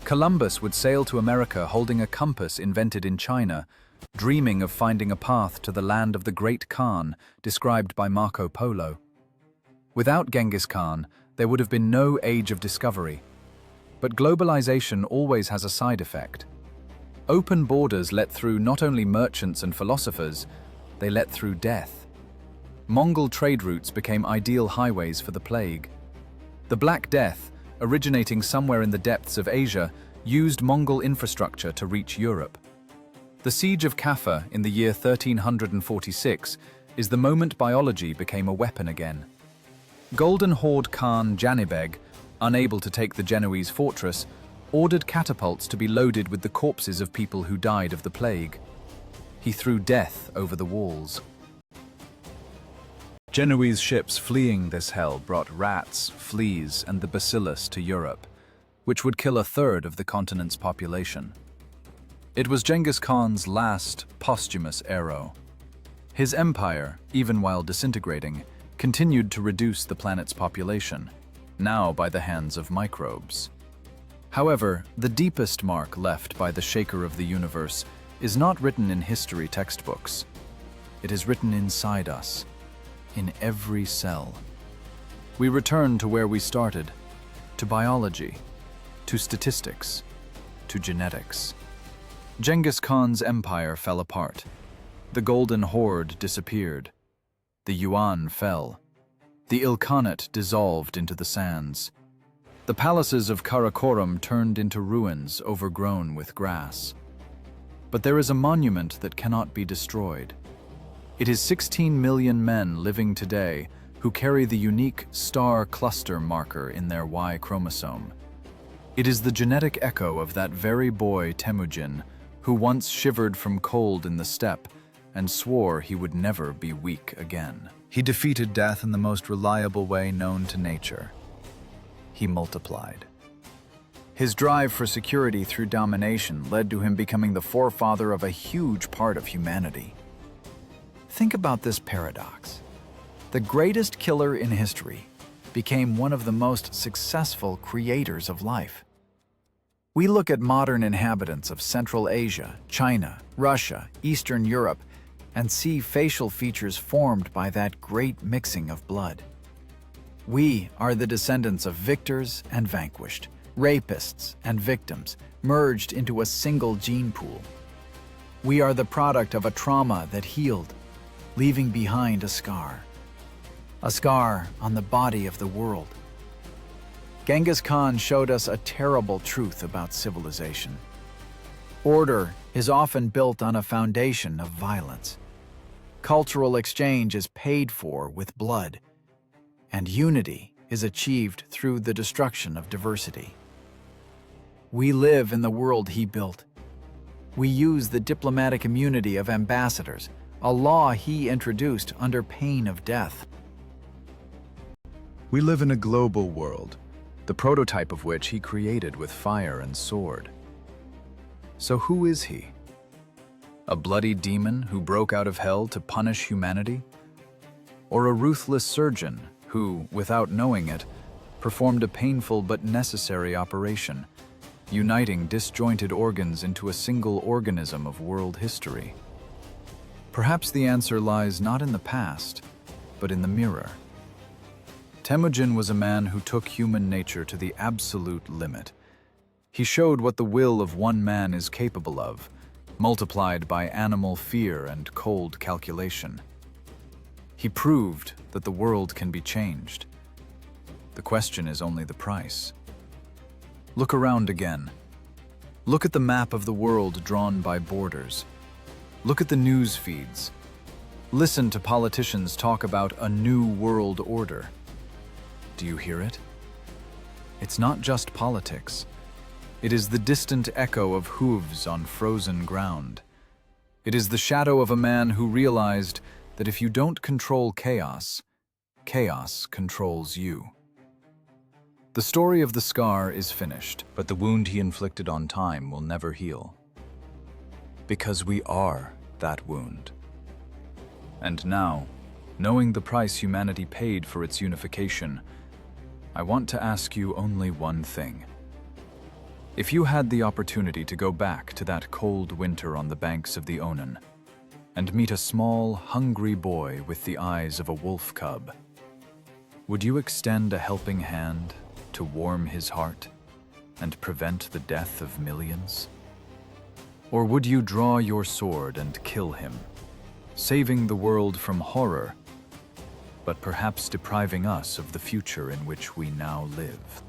Columbus would sail to America holding a compass invented in China, dreaming of finding a path to the land of the Great Khan, described by Marco Polo. Without Genghis Khan, there would have been no age of discovery. But globalization always has a side effect. Open borders let through not only merchants and philosophers, they let through death. Mongol trade routes became ideal highways for the plague. The Black Death, originating somewhere in the depths of Asia, used Mongol infrastructure to reach Europe. The siege of Kaffa in the year 1346 is the moment biology became a weapon again. Golden Horde Khan Janibeg, unable to take the Genoese fortress, ordered catapults to be loaded with the corpses of people who died of the plague. He threw death over the walls. Genoese ships fleeing this hell brought rats, fleas, and the bacillus to Europe, which would kill a third of the continent's population. It was Genghis Khan's last, posthumous arrow. His empire, even while disintegrating, continued to reduce the planet's population, now by the hands of microbes. However, the deepest mark left by the shaker of the universe is not written in history textbooks. It is written inside us, in every cell. We return to where we started, to biology, to statistics, to genetics. Genghis Khan's empire fell apart. The Golden Horde disappeared. The Yuan fell. The Ilkhanate dissolved into the sands. The palaces of Karakorum turned into ruins overgrown with grass. But there is a monument that cannot be destroyed. It is 16 million men living today who carry the unique star cluster marker in their Y chromosome. It is the genetic echo of that very boy Temujin, who once shivered from cold in the steppe and swore he would never be weak again. He defeated death in the most reliable way known to nature. He multiplied. His drive for security through domination led to him becoming the forefather of a huge part of humanity. Think about this paradox. The greatest killer in history became one of the most successful creators of life. We look at modern inhabitants of Central Asia, China, Russia, Eastern Europe, and see facial features formed by that great mixing of blood. We are the descendants of victors and vanquished, rapists, and victims merged into a single gene pool. We are the product of a trauma that healed, leaving behind a scar on the body of the world. Genghis Khan showed us a terrible truth about civilization. Order is often built on a foundation of violence. Cultural exchange is paid for with blood, and unity is achieved through the destruction of diversity. We live in the world he built. We use the diplomatic immunity of ambassadors, a law he introduced under pain of death. We live in a global world, the prototype of which he created with fire and sword. So who is he? A bloody demon who broke out of hell to punish humanity? Or a ruthless surgeon who, without knowing it, performed a painful but necessary operation, uniting disjointed organs into a single organism of world history? Perhaps the answer lies not in the past, but in the mirror. Temujin was a man who took human nature to the absolute limit. He showed what the will of one man is capable of, multiplied by animal fear and cold calculation. He proved that the world can be changed. The question is only the price. Look around again. Look at the map of the world drawn by borders. Look at the news feeds. Listen to politicians talk about a new world order. Do you hear it? It's not just politics. It is the distant echo of hooves on frozen ground. It is the shadow of a man who realized that if you don't control chaos, chaos controls you. The story of the scar is finished, but the wound he inflicted on time will never heal. Because we are that wound. And now, knowing the price humanity paid for its unification, I want to ask you only one thing. If you had the opportunity to go back to that cold winter on the banks of the Onan and meet a small, hungry boy with the eyes of a wolf cub, would you extend a helping hand to warm his heart and prevent the death of millions? Or would you draw your sword and kill him, saving the world from horror, but perhaps depriving us of the future in which we now live?